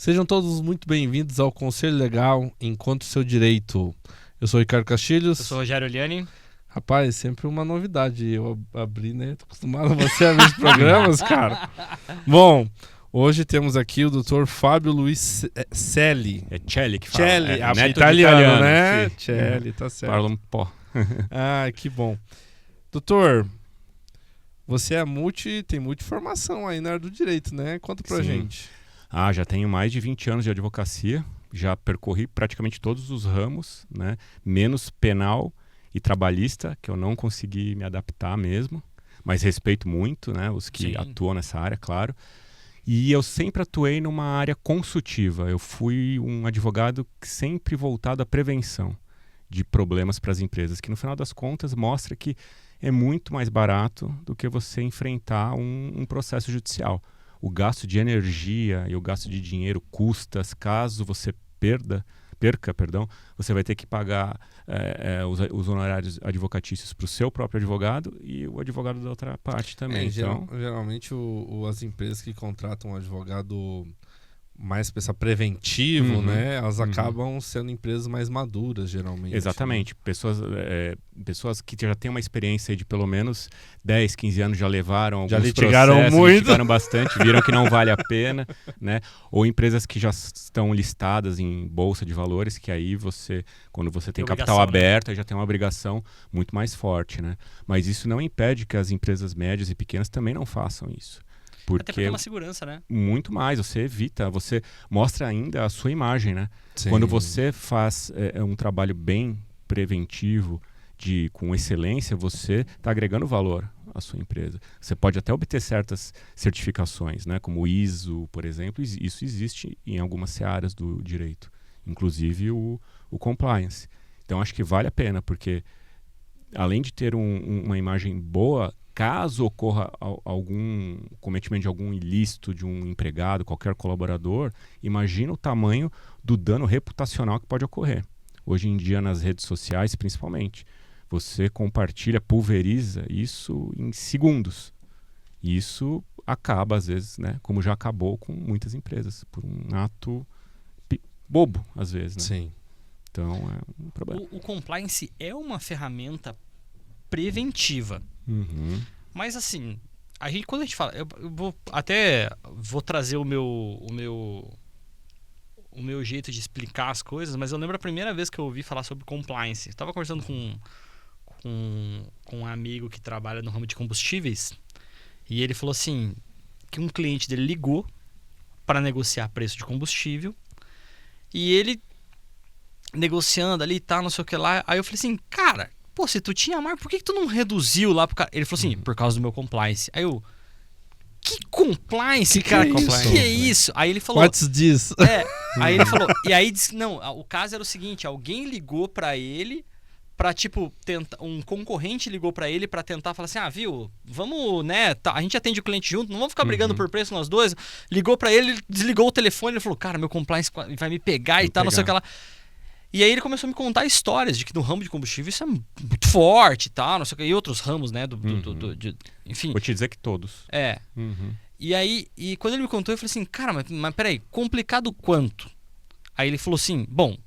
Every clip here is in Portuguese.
Sejam todos muito bem-vindos ao Conselho Legal Encontre Seu Direito. Eu sou o Ricardo Castilhos. Eu sou o Rogério Liani. Rapaz, sempre uma novidade. Eu abri, né? Tô acostumado a você abrir os programas, cara. Bom, hoje temos aqui o Dr. Fábio Luiz Celli. É Celli que fala. Celli, neto italiano, de né? Sim. Celli, tá certo. Parla um pó. Ah, que bom. Doutor, você tem muita formação aí na área do direito, né? Conta pra gente. Já tenho mais de 20 anos de advocacia. Já percorri praticamente todos os ramos, né? Menos penal e trabalhista, que eu não consegui me adaptar mesmo. Mas respeito muito, né? Os que atuam nessa área, claro. E eu sempre atuei numa área consultiva. Eu fui um advogado sempre voltado à prevenção de problemas para as empresas, que no final das contas mostra que é muito mais barato do que você enfrentar um processo judicial. O gasto de energia e o gasto de dinheiro, custas, caso você perca, você vai ter que pagar os honorários advocatícios para o seu próprio advogado e o advogado da outra parte também. Geralmente as empresas que contratam um advogado mais preventivo, né? Elas acabam sendo empresas mais maduras, geralmente. Exatamente. Né? Pessoas que já têm uma experiência de pelo menos 10, 15 anos já levaram alguns litigaram bastante, viram que não vale a pena, né? Ou empresas que já estão listadas em bolsa de valores, que aí quando você tem capital aberto, aí já tem uma obrigação muito mais forte, né? Mas isso não impede que as empresas médias e pequenas também não façam isso. Até porque é uma segurança, né? Muito mais, você evita, você mostra ainda a sua imagem, né? Sim. Quando você faz um trabalho bem preventivo, com excelência, você está agregando valor à sua empresa. Você pode até obter certas certificações, né? Como o ISO, por exemplo, isso existe em algumas searas do direito, inclusive o compliance. Então acho que vale a pena, porque além de ter uma imagem boa, caso ocorra algum cometimento de algum ilícito de um empregado, qualquer colaborador, imagina o tamanho do dano reputacional que pode ocorrer. Hoje em dia, nas redes sociais, principalmente, você compartilha, pulveriza isso em segundos. E isso acaba, às vezes, né, como já acabou com muitas empresas, por um ato bobo, às vezes. Né? Sim. Então, é um problema. O compliance é uma ferramenta preventiva. Mas assim, quando a gente fala, eu vou trazer o meu jeito de explicar as coisas, mas eu lembro a primeira vez que eu ouvi falar sobre compliance. Eu tava conversando com um amigo que trabalha no ramo de combustíveis, e ele falou assim, que um cliente dele ligou para negociar preço de combustível, e ele negociando ali e tal, não sei o que lá, aí eu falei assim, cara, pô, se tu tinha mais, por que tu não reduziu lá pro cara? Ele falou assim, por causa do meu compliance. Aí eu, que compliance, cara? Que é isso? Aí ele falou... What's this? Aí ele falou... E aí disse, não, o caso era o seguinte, alguém ligou pra ele pra, tipo, tentar... Um concorrente ligou pra ele pra tentar falar assim, viu, vamos, né, a gente atende o cliente junto, não vamos ficar brigando por preço nós dois. Ligou pra ele, desligou o telefone, ele falou, cara, meu compliance vai me pegar e tal, não sei o que lá. E aí ele começou a me contar histórias de que no ramo de combustível isso é muito forte e tal, não sei o que, e outros ramos, né, enfim. Vou te dizer que todos. E aí, quando ele me contou, eu falei assim, cara, mas peraí, complicado quanto? Aí ele falou assim, bom,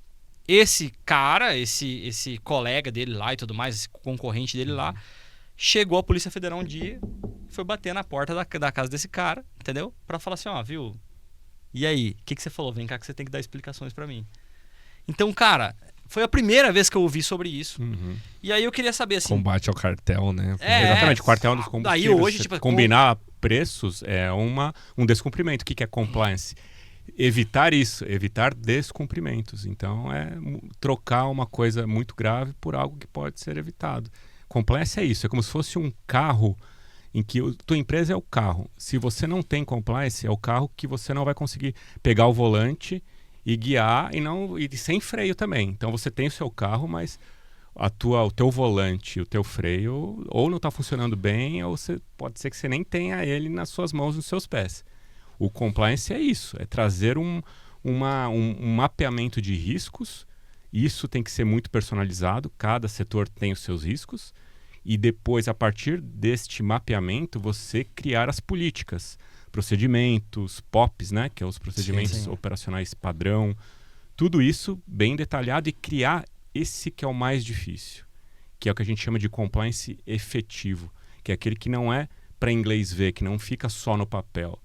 esse cara, esse colega dele lá e tudo mais, esse concorrente dele lá, chegou a Polícia Federal um dia, foi bater na porta da casa desse cara, entendeu? Pra falar assim, viu, e aí, o que você falou? Vem cá que você tem que dar explicações pra mim. Então, cara, foi a primeira vez que eu ouvi sobre isso. E aí eu queria saber assim... Combate ao cartel, né? Exatamente, o cartel dos combustíveis. Aí hoje, combinar preços é um descumprimento. O que é compliance? Evitar isso, evitar descumprimentos. Então, é trocar uma coisa muito grave por algo que pode ser evitado. Compliance é isso, é como se fosse um carro em que tua empresa é o carro. Se você não tem compliance, é o carro que você não vai conseguir pegar o volante e guiar e sem freio também. Então você tem o seu carro, mas o teu volante, o teu freio ou não está funcionando bem, ou pode ser que você nem tenha ele nas suas mãos, nos seus pés. O compliance é isso, é trazer um mapeamento de riscos. Isso tem que ser muito personalizado, cada setor tem os seus riscos, e depois, a partir deste mapeamento, você criar as políticas procedimentos, POPs, né, que é os procedimentos Sim. operacionais padrão, tudo isso bem detalhado e criar esse que é o mais difícil, que é o que a gente chama de compliance efetivo, que é aquele que não é para inglês ver, que não fica só no papel.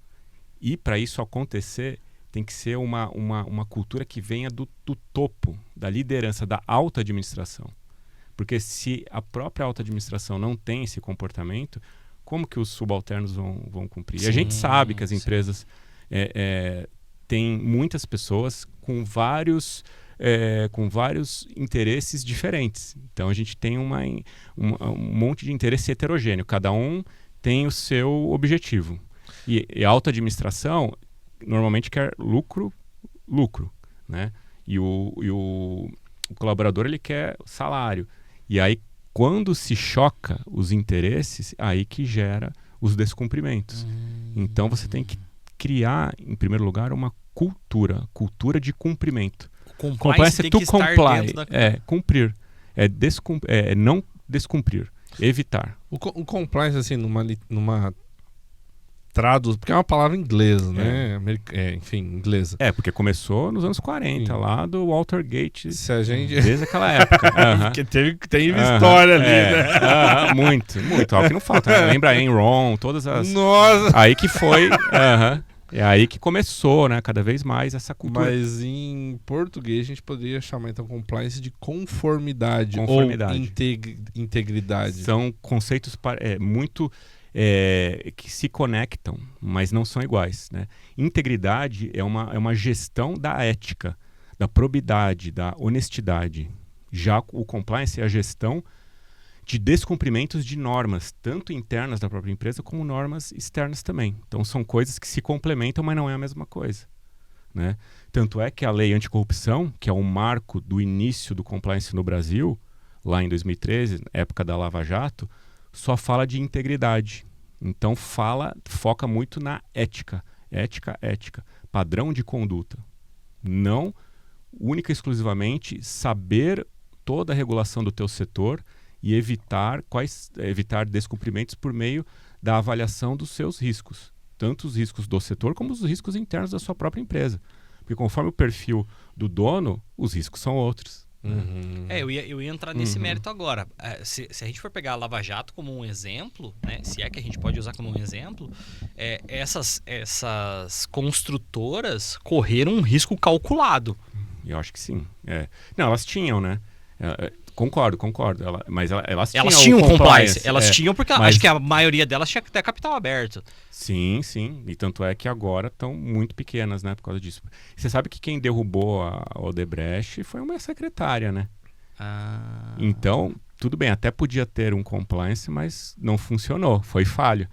E para isso acontecer, tem que ser uma cultura que venha do topo, da liderança, da alta administração. Porque se a própria alta administração não tem esse comportamento, como que os subalternos vão cumprir? Sim, e a gente sabe que as empresas têm muitas pessoas com vários interesses diferentes. Então a gente tem um monte de interesse heterogêneo. Cada um tem o seu objetivo. E a alta administração normalmente quer lucro, né? E o colaborador ele quer salário. E aí, quando se choca os interesses, aí que gera os descumprimentos. Então você tem que criar, em primeiro lugar, uma cultura de cumprimento. Compliance tem que estar dentro da... cumprir. É não descumprir. Evitar. O compliance, assim, numa traduz, porque é uma palavra inglesa, né? Enfim, inglesa. Porque começou nos anos 40, lá do Walter Gate. Se a gente... Desde aquela época. Porque teve história ali, né? Muito. Algo que não falta. Né? Lembra Enron, todas as... Nossa! Aí que foi... É aí que começou, né? Cada vez mais essa cultura. Mas em português a gente poderia chamar então compliance de conformidade. Ou integridade. São conceitos muito que se conectam, mas não são iguais, né? Integridade é uma gestão da ética, da probidade, da honestidade. Já o compliance é a gestão de descumprimentos de normas, tanto internas da própria empresa como normas externas também. Então são coisas que se complementam, mas não é a mesma coisa, né? Tanto é que a lei anticorrupção, que é um marco do início do compliance no Brasil, lá em 2013, época da Lava Jato, só fala de integridade. Então foca muito na ética, padrão de conduta. Não única e exclusivamente saber toda a regulação do teu setor e evitar descumprimentos por meio da avaliação dos seus riscos, tanto os riscos do setor como os riscos internos da sua própria empresa. Porque conforme o perfil do dono, os riscos são outros. Eu ia entrar nesse mérito agora. Se a gente for pegar a Lava Jato como um exemplo, né, se é que a gente pode usar como um exemplo, essas construtoras correram um risco calculado. Eu acho que sim. Não, elas tinham, né? Concordo. Mas elas tinham compliance. Elas tinham porque acho que a maioria delas tinha até capital aberto. Sim. E tanto é que agora estão muito pequenas, né? Por causa disso. Você sabe que quem derrubou a Odebrecht foi uma secretária, né? Então, tudo bem, até podia ter um compliance, mas não funcionou. Foi falho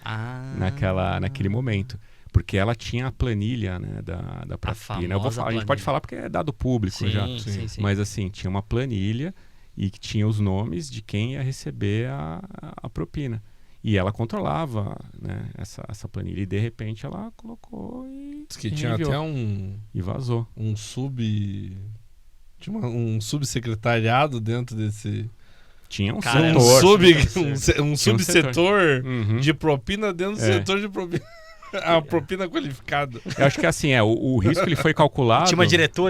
naquele momento. Porque ela tinha a planilha, né, da propina. A gente pode falar porque é dado público já. Sim. Mas assim, tinha uma planilha e que tinha os nomes de quem ia receber a propina. E ela controlava, né, essa planilha. E de repente ela colocou e diz que tinha até e vazou. um subsecretariado dentro desse... Tinha um setor. Um subsetor de propina dentro do setor de propina. A propina qualificada. Eu acho que assim, o risco ele foi calculado... Tinha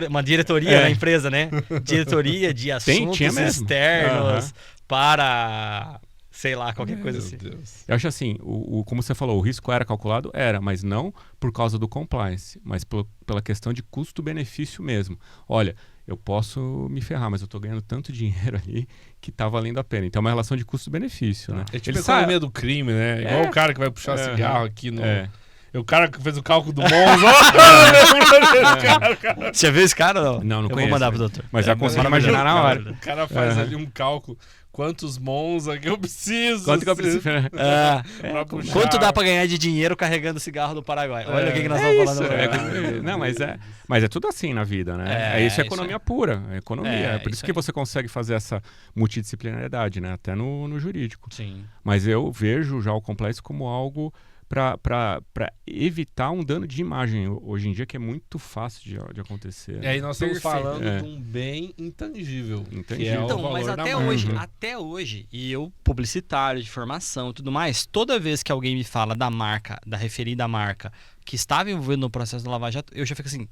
uma diretoria na empresa, né? Diretoria de assuntos externos para, sei lá, qualquer coisa assim. Deus. Eu acho assim, como você falou, o risco era calculado? Era, mas não por causa do compliance, mas pela questão de custo-benefício mesmo. Olha, eu posso me ferrar, mas eu estou ganhando tanto dinheiro ali que está valendo a pena. Então é uma relação de custo-benefício, né? É tipo a economia do crime, né? Igual o cara que vai puxar cigarro aqui no... O cara que fez o cálculo do Monza. Você já viu esse cara ou não? Não eu conheço. vou mandar pro doutor. Mas já consigo imaginar na hora. O cara faz ali um cálculo. Quantos Monza que eu preciso? Quanto que eu preciso? Pra puxar. Quanto dá pra ganhar de dinheiro carregando cigarro do Paraguai? Olha o que nós estamos falando. Não, mas é tudo assim na vida, né? Isso é economia pura. É economia. É por isso que você consegue fazer essa multidisciplinariedade, né? Até no jurídico. Sim. Mas eu vejo já o complexo como algo para evitar um dano de imagem hoje em dia, que é muito fácil de acontecer. E aí nós estamos Perfeito. falando de um bem intangível. Que é Então, o valor mas da até marca. hoje, e eu, publicitário de formação e tudo mais, toda vez que alguém me fala da marca, da referida marca, que estava envolvendo no processo da Lava Jato, eu já fico assim,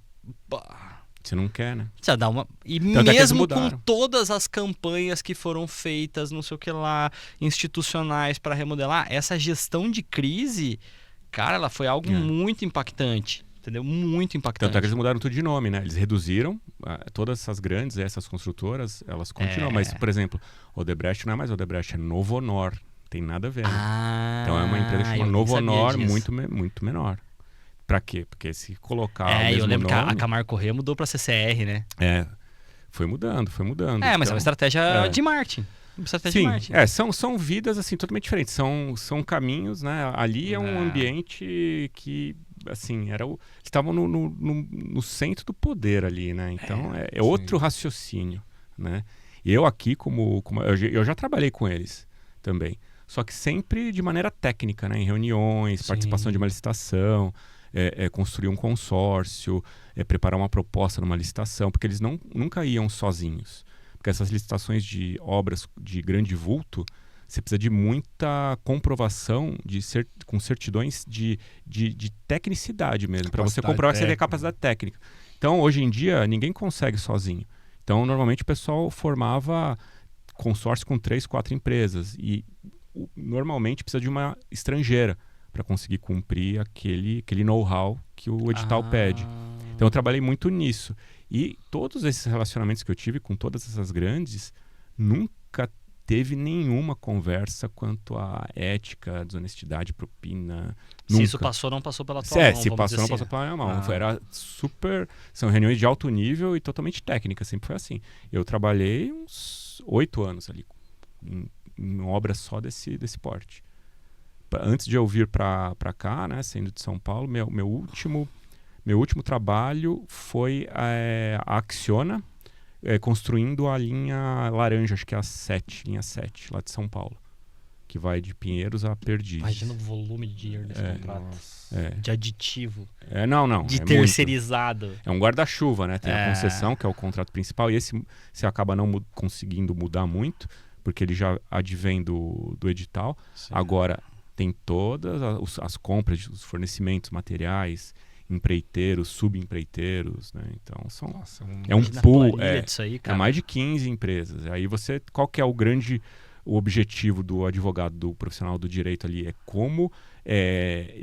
bah, Você não quer, né? precisa dar uma... E Tanto é que eles mesmo mudaram. com todas as campanhas que foram feitas, não sei o que lá, institucionais para remodelar, essa gestão de crise, cara, ela foi algo muito impactante. Entendeu? Muito impactante. Tanto é que eles mudaram tudo de nome, né? Eles reduziram todas essas grandes, essas construtoras, elas continuam. Mas, por exemplo, Odebrecht não é mais Odebrecht, é Novo Honor. Tem nada a ver. Né? Então é uma empresa que chama Novo Honor, muito menor. Pra quê? Porque se colocar o mesmo eu lembro nome, que a Camargo Corrêa mudou pra CCR, né? Foi mudando. Mas é uma estratégia de marketing. Sim, são vidas assim totalmente diferentes, são caminhos, né? Ali é um ambiente que, assim, eles estavam no centro do poder ali, né? Então é outro raciocínio, né? Eu aqui, eu já trabalhei com eles também, só que sempre de maneira técnica, né? Em reuniões, participação de uma licitação, construir um consórcio, preparar uma proposta numa licitação, porque eles nunca iam sozinhos. Porque essas licitações de obras de grande vulto, você precisa de muita comprovação com certidões de tecnicidade mesmo, para você comprovar que você tem capacidade técnica. Então, hoje em dia, ninguém consegue sozinho. Então, normalmente o pessoal formava consórcio com 3, 4 empresas e normalmente precisa de uma estrangeira para conseguir cumprir aquele know-how que o edital pede. Então, eu trabalhei muito nisso. E todos esses relacionamentos que eu tive com todas essas grandes, nunca teve nenhuma conversa quanto à ética, desonestidade, propina. Se isso passou, não passou pela tua mão. Se passou, não passou pela minha mão. Era super... São reuniões de alto nível e totalmente técnicas, sempre foi assim. Eu trabalhei uns 8 anos ali, em obras só desse porte. Antes de eu vir para cá, né, saindo de São Paulo, meu último trabalho foi a Acciona, construindo a linha laranja, acho que é linha 7, lá de São Paulo, que vai de Pinheiros a Perdizes. Imagina o volume de dinheiro desse contrato. De aditivo. Não. De terceirizado. É um guarda-chuva, né? Tem a concessão, que é o contrato principal, e esse você acaba não conseguindo mudar muito, porque ele já advém do edital. Sim. Agora, tem todas as compras, os fornecimentos materiais, empreiteiros, subempreiteiros, né? Então é um pool, disso aí, cara. É mais de 15 empresas. Aí qual que é o objetivo do advogado, do profissional do direito ali? É como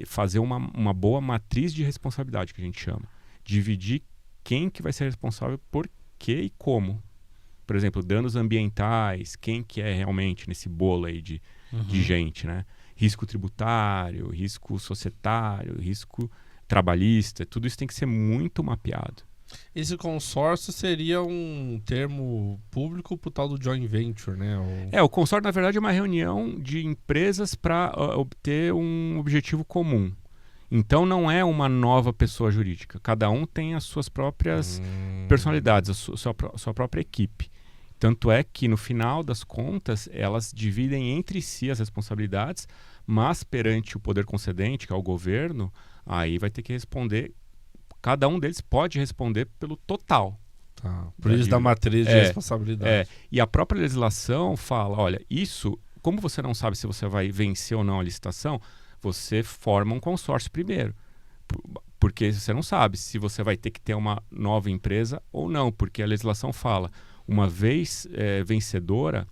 fazer uma boa matriz de responsabilidade, que a gente chama. Dividir quem que vai ser responsável por quê e como. Por exemplo, danos ambientais, quem que é realmente nesse bolo aí de gente, né? Risco tributário, risco societário, risco trabalhista, tudo isso tem que ser muito mapeado. Esse consórcio seria um termo público pro tal do joint venture, né? O consórcio, na verdade, é uma reunião de empresas para obter um objetivo comum. Então, não é uma nova pessoa jurídica. Cada um tem as suas próprias personalidades, a sua própria equipe. Tanto é que, no final das contas, elas dividem entre si as responsabilidades, mas perante o poder concedente, que é o governo, aí vai ter que responder, cada um deles pode responder pelo total. Por isso da matriz de responsabilidade. E a própria legislação fala, olha, isso, como você não sabe se você vai vencer ou não a licitação, você forma um consórcio primeiro. Porque você não sabe se você vai ter que ter uma nova empresa ou não, porque a legislação fala, uma vez vencedora,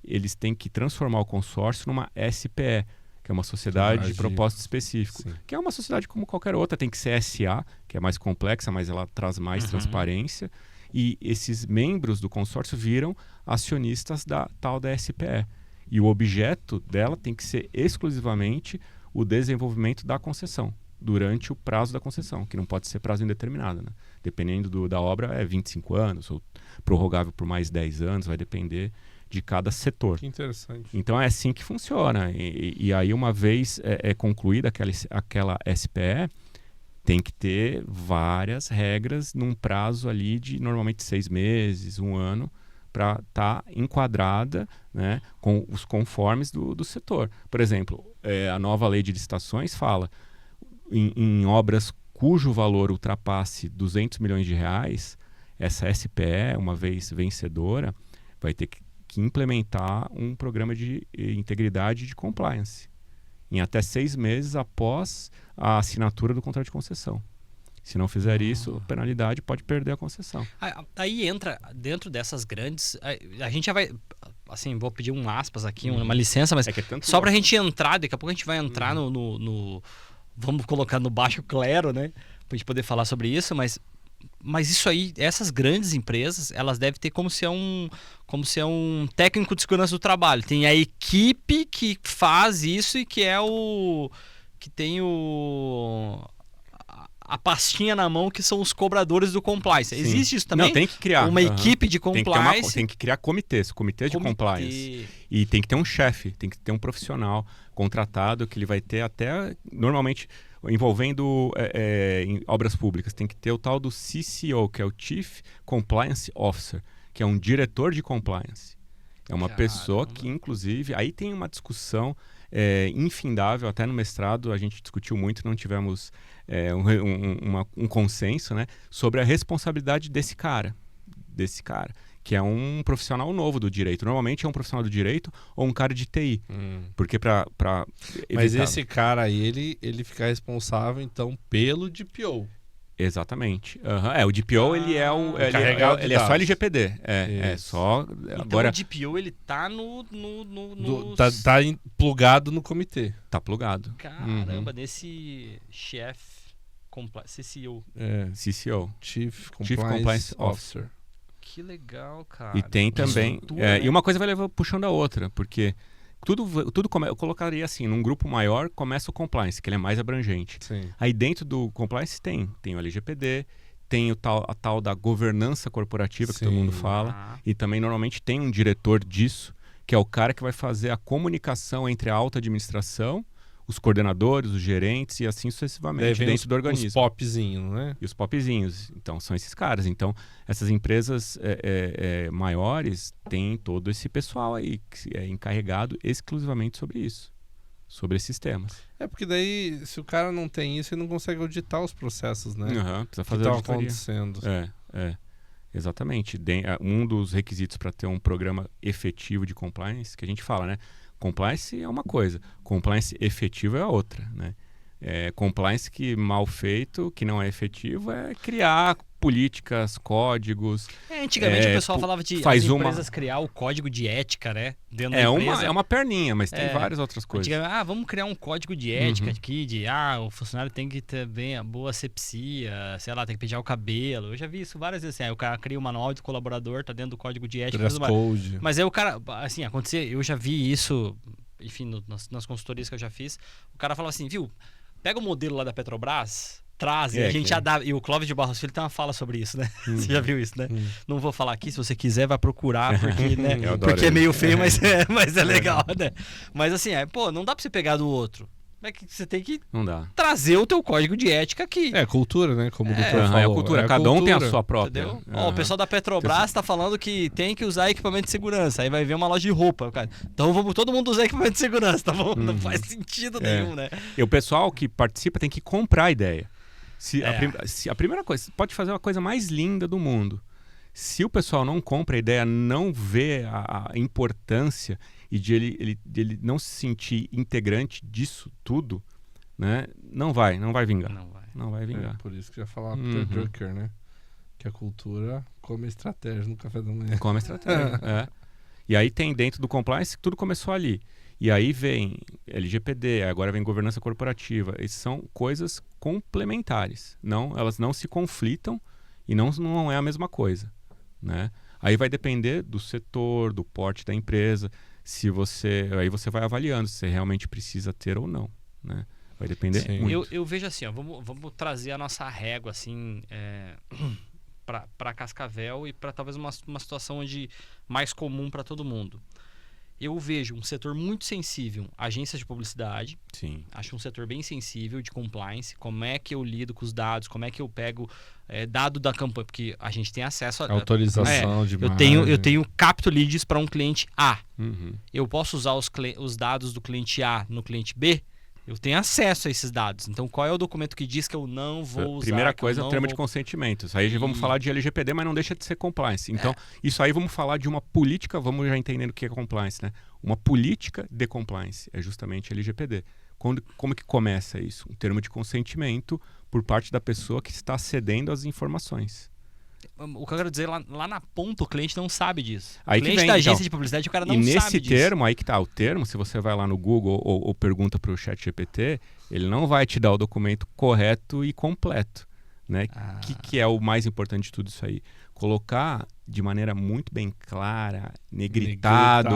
eles têm que transformar o consórcio numa SPE, que é uma sociedade de propósito específico, que é uma sociedade como qualquer outra, tem que ser SA, que é mais complexa, mas ela traz mais transparência, e esses membros do consórcio viram acionistas da tal da SPE. E o objeto dela tem que ser exclusivamente o desenvolvimento da concessão, durante o prazo da concessão, que não pode ser prazo indeterminado, né? Dependendo da obra, é 25 anos, ou prorrogável por mais 10 anos, vai depender de cada setor. Que interessante. Então é assim que funciona. E aí, uma vez concluída aquela SPE, tem que ter várias regras num prazo ali de normalmente 6 meses, 1 ano, para estar enquadrada, né, com os conformes do setor. Por exemplo, a nova lei de licitações fala em obras cujo valor ultrapasse 200 milhões de reais, essa SPE, uma vez vencedora, vai ter que implementar um programa de integridade de compliance em até 6 meses após a assinatura do contrato de concessão. Se não fizer isso, a penalidade pode perder a concessão. Aí entra dentro dessas grandes... A gente já vai... Assim, vou pedir um aspas aqui, uma licença, mas só pra gente entrar, daqui a pouco a gente vai entrar no vamos colocar no baixo clero, né? Pra gente poder falar sobre isso, mas isso aí, essas grandes empresas, elas devem ter como se é um técnico de segurança do trabalho. Tem a equipe que faz isso e que tem a pastinha na mão, que são os cobradores do compliance. Sim. Existe isso também? Não, tem que criar. Uma equipe de compliance. Tem que criar comitês de compliance. E tem que ter um chefe, tem que ter um profissional contratado que ele vai ter até, normalmente, envolvendo em obras públicas, tem que ter o tal do CCO, que é o Chief Compliance Officer, que é um diretor de compliance. É uma pessoa que, inclusive, aí tem uma discussão infindável, até no mestrado a gente discutiu muito, não tivemos um consenso, né, sobre a responsabilidade desse cara, que é um profissional novo do direito. Normalmente é um profissional do direito ou um cara de TI. Porque Mas esse cara aí, ele fica responsável, então, pelo DPO. Exatamente. O DPO, ele é ele é só LGPD. Só... Então agora, o DPO, ele tá tá plugado no comitê. Tá plugado. Caramba, nesse chefe CCO. CCO. Chief Compliance Officer. Que legal, cara. E tem também... E uma coisa vai puxando a outra, porque tudo eu colocaria assim, num grupo maior começa o compliance, que ele é mais abrangente. Sim. Aí dentro do compliance tem o LGPD, tem a tal da governança corporativa, que todo mundo fala, e também normalmente tem um diretor disso, que é o cara que vai fazer a comunicação entre a alta administração, os coordenadores, os gerentes e assim sucessivamente dentro do organismo. Os popzinhos, né? E os popzinhos. Então, são esses caras. Então, essas empresas maiores têm todo esse pessoal aí que é encarregado exclusivamente sobre isso, sobre esses temas. Porque daí, se o cara não tem isso, ele não consegue auditar os processos, né? Precisa fazer que a estão auditoria. acontecendo. Exatamente. Um dos requisitos para ter um programa efetivo de compliance, que a gente fala, né? Compliance é uma coisa, compliance efetivo é a outra, né? Compliance que mal feito, que não é efetivo, é criar políticas, códigos. Antigamente o pessoal falava de as empresas criar o código de ética, né? Dentro da empresa. É uma perninha, mas tem várias outras coisas. Vamos criar um código de ética aqui, o funcionário tem que ter bem a boa asepsia, sei lá, tem que pentear o cabelo. Eu já vi isso várias vezes, aí o cara cria o manual do colaborador, tá dentro do código de ética. Dress code. Mas aí o cara, assim, eu já vi isso, enfim, nas consultorias que eu já fiz, o cara fala assim, viu, pega o modelo lá da Petrobras, traz e a gente adapta. E o Clóvis de Barros Filho tem uma fala sobre isso, né? Você já viu isso, né? Não vou falar aqui, se você quiser vai procurar, porque, né? Porque é meio feio, mas é legal, né? Mas assim, não dá pra você pegar do outro. É que você tem que trazer o teu código de ética aqui. É cultura, né? Como o doutor falou. É a cultura, cada um tem a sua própria. Entendeu? O pessoal da Petrobras tá falando que tem que usar equipamento de segurança. Aí vai ver uma loja de roupa. Cara. Então vamos todo mundo usar equipamento de segurança, tá bom? Não faz sentido nenhum, né? E o pessoal que participa tem que comprar a ideia. A primeira coisa, você pode fazer uma coisa mais linda do mundo. Se o pessoal não compra a ideia, não vê a importância e de ele não se sentir integrante disso tudo, né? Não vai vingar. Não vai vingar. Por isso que eu ia falar Peter Drucker, né? Que a cultura come estratégia no café da manhã. Come estratégia, E aí tem dentro do compliance, tudo começou ali. E aí vem LGPD, agora vem governança corporativa. Essas são coisas complementares. Elas não se conflitam e não é a mesma coisa, né? Aí vai depender do setor, do porte da empresa. Aí você vai avaliando se você realmente precisa ter ou não, né? Vai depender muito. Eu vejo assim, vamos trazer a nossa régua assim, para Cascavel e para talvez uma situação mais comum para todo mundo. eu vejo um setor muito sensível, agências de publicidade. Sim. Acho um setor bem sensível de compliance. Como é que eu lido com os dados? Como é que eu pego dado da campanha? Porque a gente tem acesso a... Autorização de eu tenho capto leads para um cliente A. Uhum. Eu posso usar os dados do cliente A no cliente B? Eu tenho acesso a esses dados. Então, qual é o documento que diz que eu não vou usar? Primeira coisa, termo de consentimentos. Aí vamos falar de LGPD, mas não deixa de ser compliance. Então, isso aí vamos falar de uma política, vamos já entendendo o que é compliance, né? Uma política de compliance é justamente LGPD. Como que começa isso? Um termo de consentimento por parte da pessoa que está cedendo as informações. O que eu quero dizer, lá na ponta, o cliente não sabe disso. Aí o cliente vem, da agência então, de publicidade, o cara não sabe disso. E nesse termo, aí que tá, o termo, se você vai lá no Google ou pergunta para o ChatGPT, ele não vai te dar o documento correto e completo. Né? Que é o mais importante de tudo isso aí? Colocar de maneira muito bem clara, negritado.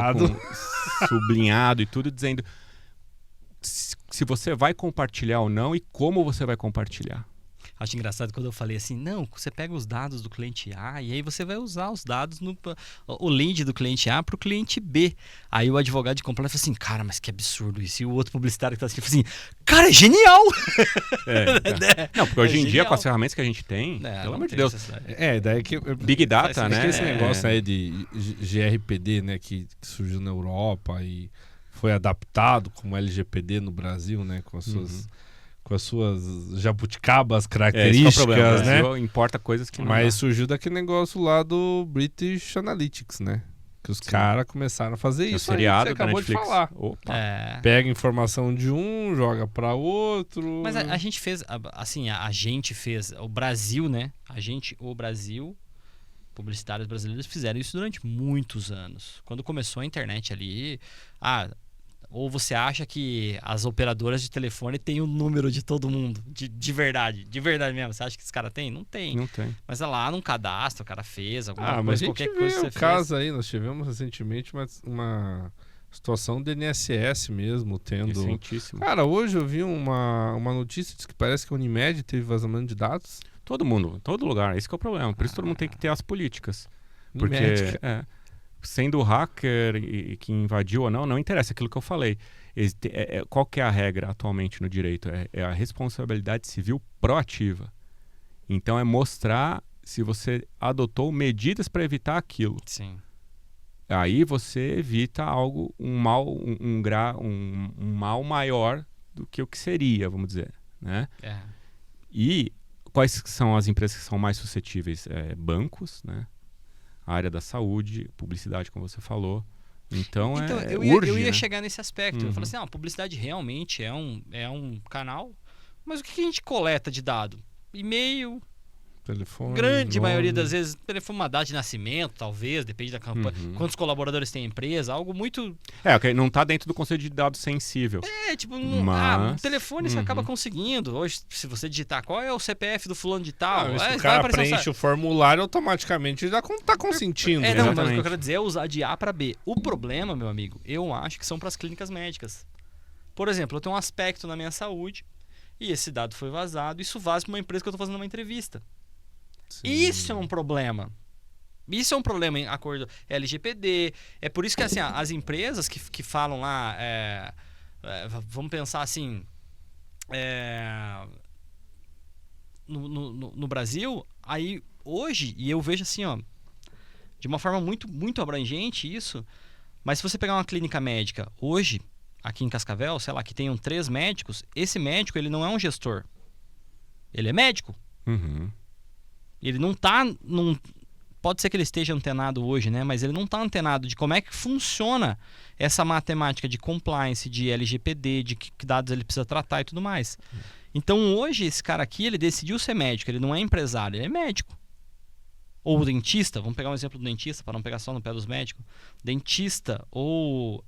Sublinhado e tudo, dizendo se você vai compartilhar ou não e como você vai compartilhar. Acho engraçado quando eu falei assim, não, você pega os dados do cliente A e aí você vai usar os dados, o lead do cliente A para o cliente B. Aí o advogado de compliance falou assim, cara, mas que absurdo isso. E o outro publicitário que está assistindo falou assim, cara, é genial! Não, porque hoje em dia, com as ferramentas que a gente tem, pelo amor de Deus. Daí que... Big Data, né? Esse negócio aí de GRPD, né, que surgiu na Europa e foi adaptado como LGPD no Brasil, né, com as suas jabuticabas características, né? Importa coisas que não Mas dá. Surgiu daquele negócio lá do British Analytics, né? Que os caras começaram a fazer isso. Seriado aí que você acabou de falar. Pega informação de um, joga para outro. Mas a gente fez, assim, o Brasil, né? O Brasil, publicitários brasileiros fizeram isso durante muitos anos. Quando começou a internet ali, ou você acha que as operadoras de telefone têm o número de todo mundo, de verdade mesmo? Você acha que esse cara tem? Não tem. Não tem. Mas é lá num cadastro, o cara fez alguma coisa, mas qualquer coisa que você fez. Caso aí, nós tivemos recentemente uma situação do INSS mesmo, tendo... Recentíssimo. Cara, hoje eu vi uma notícia de que parece que a Unimed teve vazamento de dados. Todo mundo, todo lugar, esse que é o problema. Por isso todo mundo tem que ter as políticas. Porque... sendo o hacker que invadiu ou não interessa aquilo que eu falei. Qual que é a regra atualmente no direito? É a responsabilidade civil proativa. Então é mostrar se você adotou medidas para evitar aquilo. Sim. Aí você evita um mal maior do que o que seria, vamos dizer. Né? E quais são as empresas que são mais suscetíveis? Bancos, né? A área da saúde, publicidade, como você falou. Então eu ia chegar nesse aspecto. Eu falei assim, a publicidade realmente é um canal, mas o que a gente coleta de dado? E-mail, telefone, grande nome. maioria das vezes, telefone, uma data de nascimento, talvez, depende da campanha. Quantos colaboradores tem a empresa, algo muito... não está dentro do conceito de dados sensível. O telefone você acaba conseguindo. Hoje, se você digitar qual é o CPF do fulano de tal... se o cara preenche o formulário, automaticamente já está consentindo. Mas o que eu quero dizer é usar de A para B. O problema, meu amigo, eu acho que são para as clínicas médicas. Por exemplo, eu tenho um aspecto na minha saúde e esse dado foi vazado, isso vaza para uma empresa que eu estou fazendo uma entrevista. Sim. Isso é um problema. Isso é um problema em acordo LGPD. É por isso que assim, as empresas que falam lá, vamos pensar assim, no Brasil, aí hoje, e eu vejo assim, de uma forma muito, muito abrangente isso, mas se você pegar uma clínica médica hoje, aqui em Cascavel, sei lá, que tenham 3 médicos, esse médico ele não é um gestor. Ele é médico. Ele não está... Pode ser que ele esteja antenado hoje, né? Mas ele não está antenado de como é que funciona essa matemática de compliance, de LGPD, de que dados ele precisa tratar e tudo mais. Então hoje esse cara aqui, ele decidiu ser médico, ele não é empresário, ele é médico. Ou dentista, vamos pegar um exemplo do dentista, para não pegar só no pé dos médicos. Dentista ou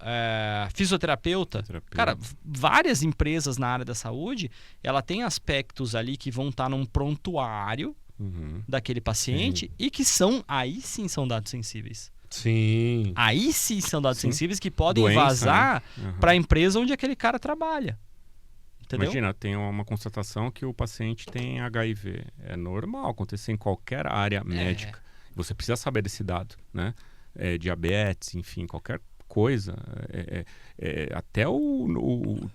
fisioterapeuta. Cara, várias empresas na área da saúde, ela tem aspectos ali que vão estar num prontuário daquele paciente e que aí sim são dados sensíveis. Sim. Aí sim são dados sensíveis que podem vazar para a empresa onde aquele cara trabalha. Entendeu? Imagina, tem uma constatação que o paciente tem HIV. É normal acontecer em qualquer área médica. Você precisa saber desse dado, né? Diabetes, enfim, qualquer coisa. Até o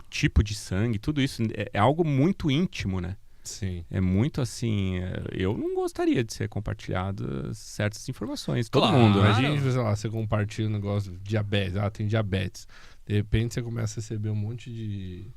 tipo de sangue, tudo isso é algo muito íntimo, né? Sim. É muito assim, eu não gostaria de ser compartilhadas certas informações, todo mundo, né? Imagina, sei lá, você compartilha um negócio de diabetes, tem diabetes. De repente você começa a receber um monte de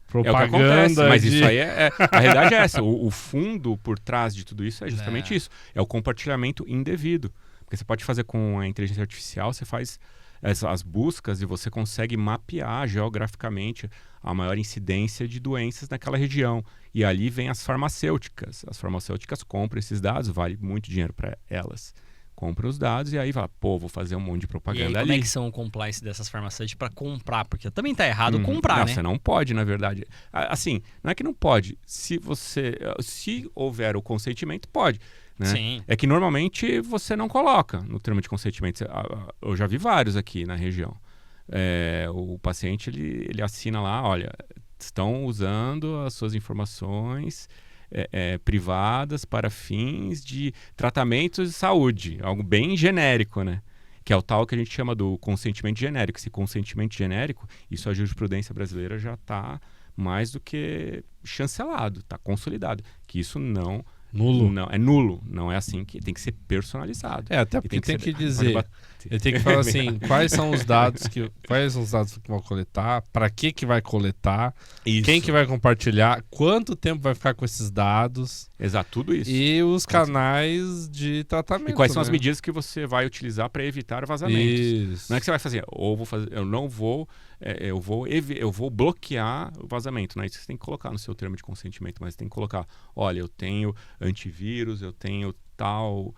propaganda. É o que acontece, mas isso aí a realidade é essa. O fundo por trás de tudo isso é justamente isso. É o compartilhamento indevido. Porque você pode fazer com a inteligência artificial, você faz as buscas e você consegue mapear geograficamente a maior incidência de doenças naquela região. E ali vem as farmacêuticas. As farmacêuticas compram esses dados, vale muito dinheiro para elas. Compra os dados e aí fala, vou fazer um monte de propaganda ali. E aí, como é que são o compliance dessas farmacêuticas para comprar? Porque também tá errado comprar, né? Você não pode, na verdade. Assim, não é que não pode. Se houver o consentimento, pode. Né? Sim. É que normalmente você não coloca no termo de consentimento. Eu já vi vários aqui na região. O paciente ele assina lá, olha, estão usando as suas informações privadas para fins de tratamentos de saúde, algo bem genérico, né? Que é o tal que a gente chama do consentimento genérico. Esse consentimento genérico, isso a jurisprudência brasileira já está mais do que chancelado, está consolidado, que isso não é nulo, não é assim, que tem que ser personalizado. Até porque tem que dizer, ele tem que falar assim, quais são os dados que vão coletar, para que vai coletar, quem que vai compartilhar, quanto tempo vai ficar com esses dados. Exato, tudo isso. E os canais de tratamento. E quais são as medidas que você vai utilizar para evitar vazamentos. Isso. Não é que você vai fazer, eu vou bloquear o vazamento. Não é isso que você tem que colocar no seu termo de consentimento, mas você tem que colocar, olha, eu tenho antivírus, eu tenho tal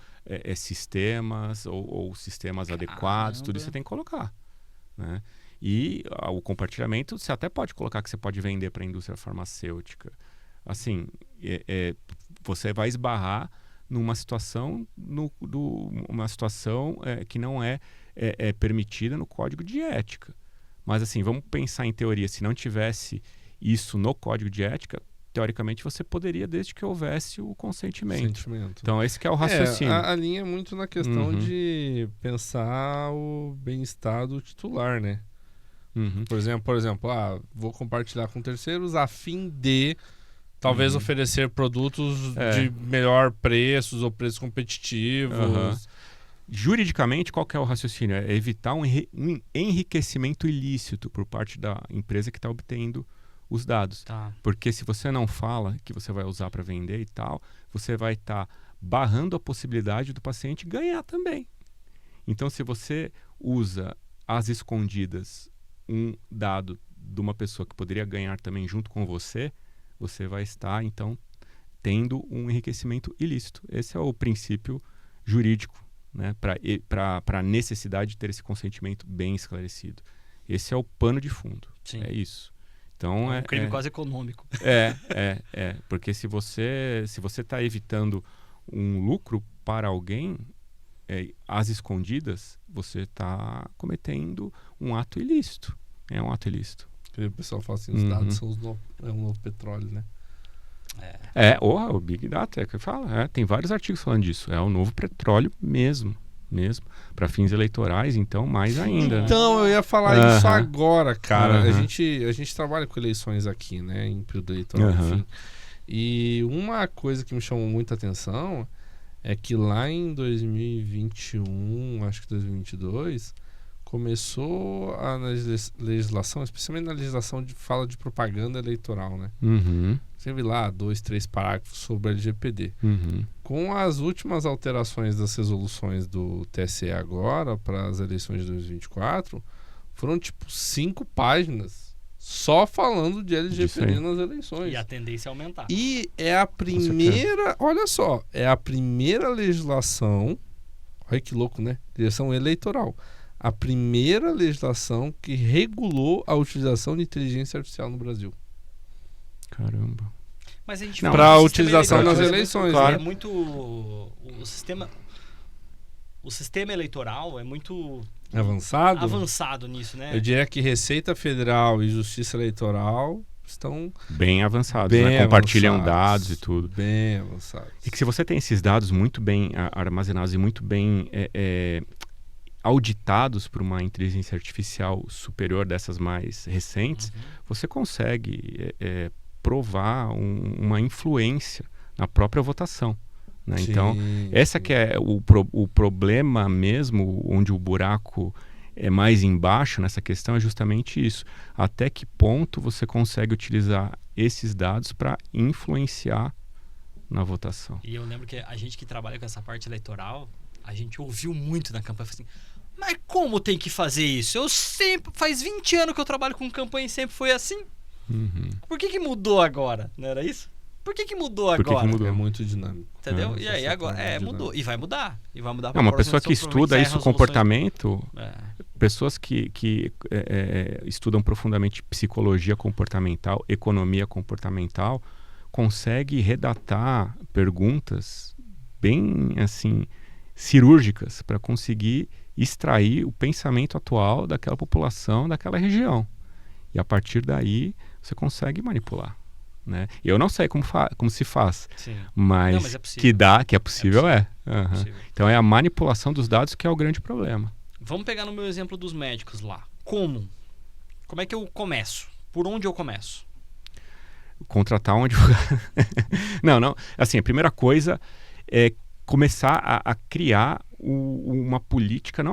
sistemas ou sistemas adequados, tudo isso você tem que colocar, né? E o compartilhamento você até pode colocar que você pode vender para a indústria farmacêutica. Assim, você vai esbarrar numa situação, uma situação que não é permitida no código de ética. Mas assim, vamos pensar em teoria, se não tivesse isso no código de ética, teoricamente você poderia, desde que houvesse o consentimento. Então esse que é o raciocínio. A linha é muito na questão de pensar o bem-estar do titular, né? Por exemplo, vou compartilhar com terceiros a fim de talvez oferecer produtos de melhor preços ou preços competitivos. Juridicamente, qual que é o raciocínio? É evitar um enriquecimento ilícito por parte da empresa que está obtendo os dados. Tá. Porque se você não fala que você vai usar para vender e tal, você vai estar barrando a possibilidade do paciente ganhar também. Então, se você usa às escondidas um dado de uma pessoa que poderia ganhar também junto com você, você vai estar, então, tendo um enriquecimento ilícito. Esse é o princípio jurídico, né, para a necessidade de ter esse consentimento bem esclarecido. Esse é o pano de fundo. Sim. É isso. Então, é um crime quase econômico. Porque se você está evitando um lucro para alguém, às escondidas, você está cometendo um ato ilícito. É um ato ilícito. O pessoal fala assim, os dados são um novo petróleo, né? O Big Data, é que fala. Tem vários artigos falando disso. É o novo petróleo mesmo. Para fins eleitorais, então, mais ainda. Então, eu ia falar isso agora, cara. A gente trabalha com eleições aqui, né? Em período eleitoral, enfim. E uma coisa que me chamou muita atenção é que lá em 2021, acho que 2022, começou a legislação, especialmente na legislação de fala de propaganda eleitoral, né? Você viu lá 2, 3 parágrafos sobre a LGPD. Com as últimas alterações das resoluções do TSE agora para as eleições de 2024, foram tipo 5 páginas só falando de LGPD nas eleições. E a tendência é aumentar. E é a primeira, olha só, é a primeira legislação, olha que louco, né? Legislação eleitoral. A primeira legislação que regulou a utilização de inteligência artificial no Brasil. Caramba. Mas a gente para utilização nas eleições, claro, né? É muito o sistema eleitoral é muito avançado nisso, né? Eu diria que Receita Federal e Justiça Eleitoral estão bem avançados, né? Compartilham dados e tudo. Bem avançados. E que se você tem esses dados muito bem armazenados e muito bem auditados por uma inteligência artificial superior dessas mais recentes, você consegue provar uma influência na própria votação. Né? Então, essa que é o problema mesmo, onde o buraco é mais embaixo nessa questão, é justamente isso. Até que ponto você consegue utilizar esses dados para influenciar na votação? E eu lembro que a gente que trabalha com essa parte eleitoral, a gente ouviu muito na campanha, assim, mas como tem que fazer isso? Faz 20 anos que eu trabalho com campanha e sempre foi assim. Por que mudou agora? Não era isso? Por que mudou agora? Que mudou? É muito dinâmico. Entendeu? E aí agora mudou. E vai mudar. E vai mudar. Uma pessoa que estuda isso, comportamento, pessoas que estudam profundamente psicologia comportamental, economia comportamental, consegue redatar perguntas bem assim cirúrgicas para conseguir extrair o pensamento atual daquela população, daquela região. E a partir daí você consegue manipular. Né? Eu não sei como se faz, mas que é possível, possível. Então é a manipulação dos dados que é o grande problema. Vamos pegar no meu exemplo dos médicos lá. Como é que eu começo? Por onde eu começo? Contratar um advogado. Não. Assim, a primeira coisa é começar a criar uma política,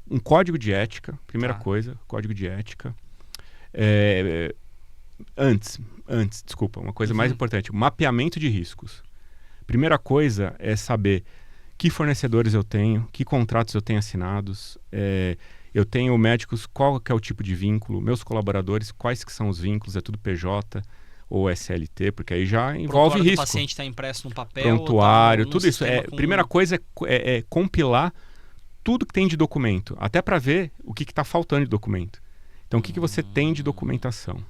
um código de ética. Primeira coisa, código de ética. Antes, desculpa, uma coisa mais importante, o mapeamento de riscos. Primeira coisa é saber que fornecedores eu tenho, que contratos eu tenho assinados, eu tenho médicos, qual que é o tipo de vínculo, meus colaboradores, quais que são os vínculos, é tudo PJ ou SLT, porque aí já envolve risco. O paciente está impresso no papel, prontuário, tudo isso. Primeira coisa é compilar tudo que tem de documento, até para ver o que está faltando de documento. Então, o que você tem de documentação?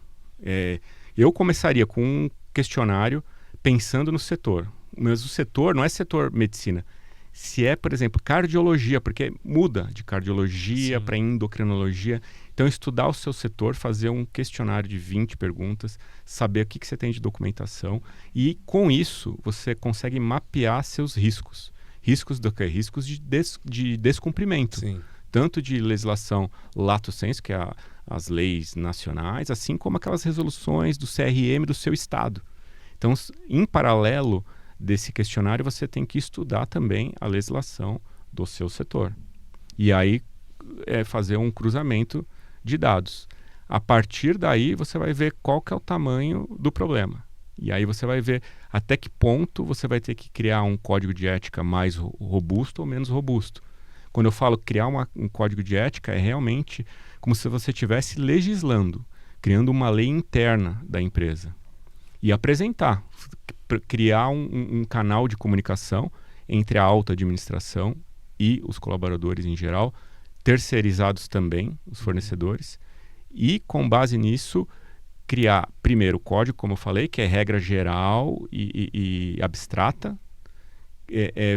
Eu começaria com um questionário pensando no setor. Mas o setor não é setor medicina. Se é, por exemplo, cardiologia, porque muda de cardiologia para endocrinologia. Então, estudar o seu setor, fazer um questionário de 20 perguntas, saber o que você tem de documentação. E, com isso, você consegue mapear seus riscos. Riscos do quê? Riscos de descumprimento. Sim. Tanto de legislação lato sensu, que é as leis nacionais, assim como aquelas resoluções do CRM do seu estado. Então, em paralelo desse questionário, você tem que estudar também a legislação do seu setor. E aí fazer um cruzamento de dados. A partir daí, você vai ver qual que é o tamanho do problema. E aí você vai ver até que ponto você vai ter que criar um código de ética mais robusto ou menos robusto. Quando eu falo criar um código de ética, é realmente como se você estivesse legislando, criando uma lei interna da empresa. E apresentar, criar um canal de comunicação entre a alta administração e os colaboradores em geral, terceirizados também, os fornecedores, e com base nisso, criar primeiro o código, como eu falei, que é regra geral e abstrata,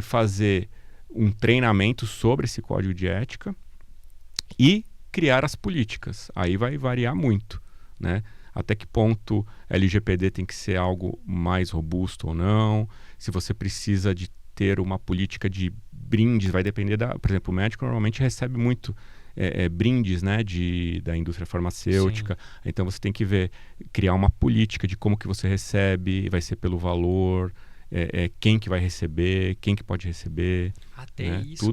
fazer um treinamento sobre esse código de ética e criar as políticas. Aí vai variar muito, né? Até que ponto LGPD tem que ser algo mais robusto ou não, se você precisa de ter uma política de brindes, vai depender por exemplo, o médico normalmente recebe muito brindes, né, da indústria farmacêutica. Sim. Então você tem que criar uma política de como que você recebe, vai ser pelo valor, quem que vai receber, quem que pode receber. Até isso.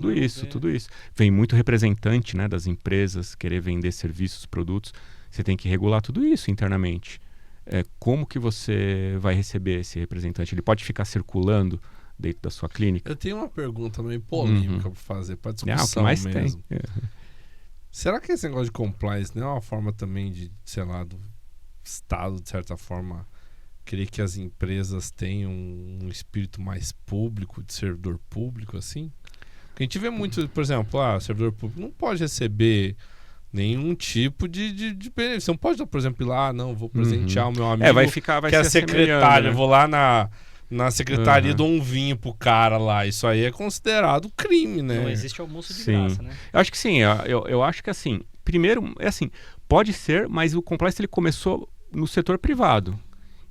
Tudo isso. Vem muito representante, né, das empresas querer vender serviços, produtos. Você tem que regular tudo isso internamente. Como que você vai receber esse representante? Ele pode ficar circulando dentro da sua clínica? Eu tenho uma pergunta meio polêmica para fazer, para discussão o que mais mesmo. Tem. Será que esse negócio de compliance não é uma forma também de, sei lá, do Estado, de certa forma, querer que as empresas tenham um espírito mais público, de servidor público, assim? Porque a gente vê muito, por exemplo, servidor público não pode receber nenhum tipo de benefício. Você não pode, por exemplo, ir lá, não, vou presentear o meu amigo vai que é secretário, né? Vou lá na secretaria dou um vinho pro cara lá. Isso aí é considerado crime, né? Não existe almoço de graça, né? Eu acho que sim. Eu acho que assim, primeiro, pode ser, mas o compliance ele começou no setor privado.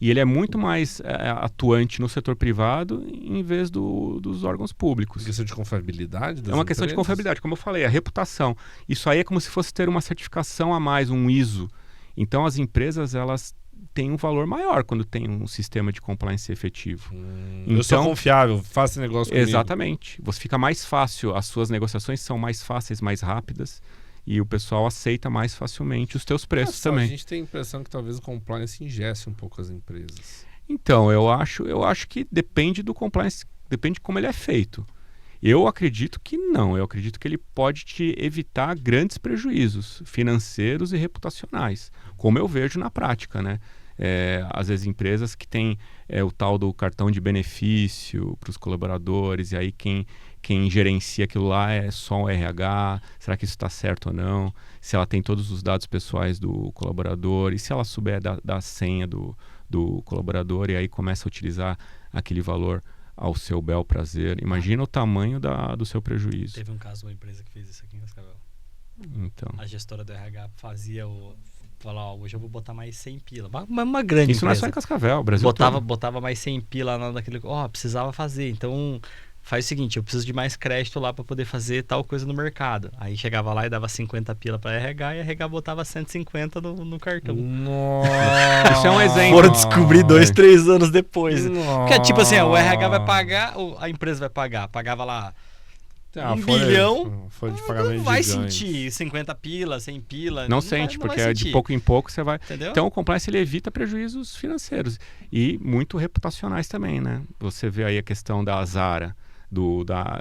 E ele é muito mais atuante no setor privado em vez dos órgãos públicos. É questão de confiabilidade das É uma questão de empresas? confiabilidade, como eu falei, a reputação. Isso aí é como se fosse ter uma certificação a mais, um ISO. Então as empresas, elas têm um valor maior quando tem um sistema de compliance efetivo. Então, eu sou confiável, faça negócio comigo. Exatamente. Você fica mais fácil, as suas negociações são mais fáceis, mais rápidas. E o pessoal aceita mais facilmente os teus preços também. A gente tem a impressão que talvez o compliance ingesse um pouco as empresas. Então, eu acho que depende do compliance, depende de como ele é feito. Eu acredito que não. Eu acredito que ele pode te evitar grandes prejuízos financeiros e reputacionais, como eu vejo na prática, né? Às vezes empresas que têm o tal do cartão de benefício para os colaboradores, e aí quem gerencia aquilo lá é só o RH, será que isso está certo ou não? Se ela tem todos os dados pessoais do colaborador, e se ela souber da senha do colaborador, e aí começa a utilizar aquele valor ao seu bel prazer. Imagina o tamanho do seu prejuízo. Teve um caso de uma empresa que fez isso aqui em Cascavel. Então. A gestora do RH fazia falar, hoje eu vou botar mais 100 pila. Uma grande Isso empresa. não é só em Cascavel, o Brasil todo. Botava mais 100 pila naquele... precisava fazer. Então, faz o seguinte, eu preciso de mais crédito lá para poder fazer tal coisa no mercado. Aí chegava lá e dava 50 pila para RH, e a RH botava 150 no cartão. Nossa. Isso é um exemplo. Foram descobrir 2-3 anos depois. Nossa. Porque, tipo assim, o RH vai pagar, a empresa vai pagar. Pagava lá 1 bilhão, folha de pagamento não vai gigante. sentir 50 pila, 100 pila. Não sente, vai porque sentir. de pouco em pouco você vai... Entendeu? Então o compliance ele evita prejuízos financeiros e muito reputacionais também, né? Você vê aí a questão da Zara,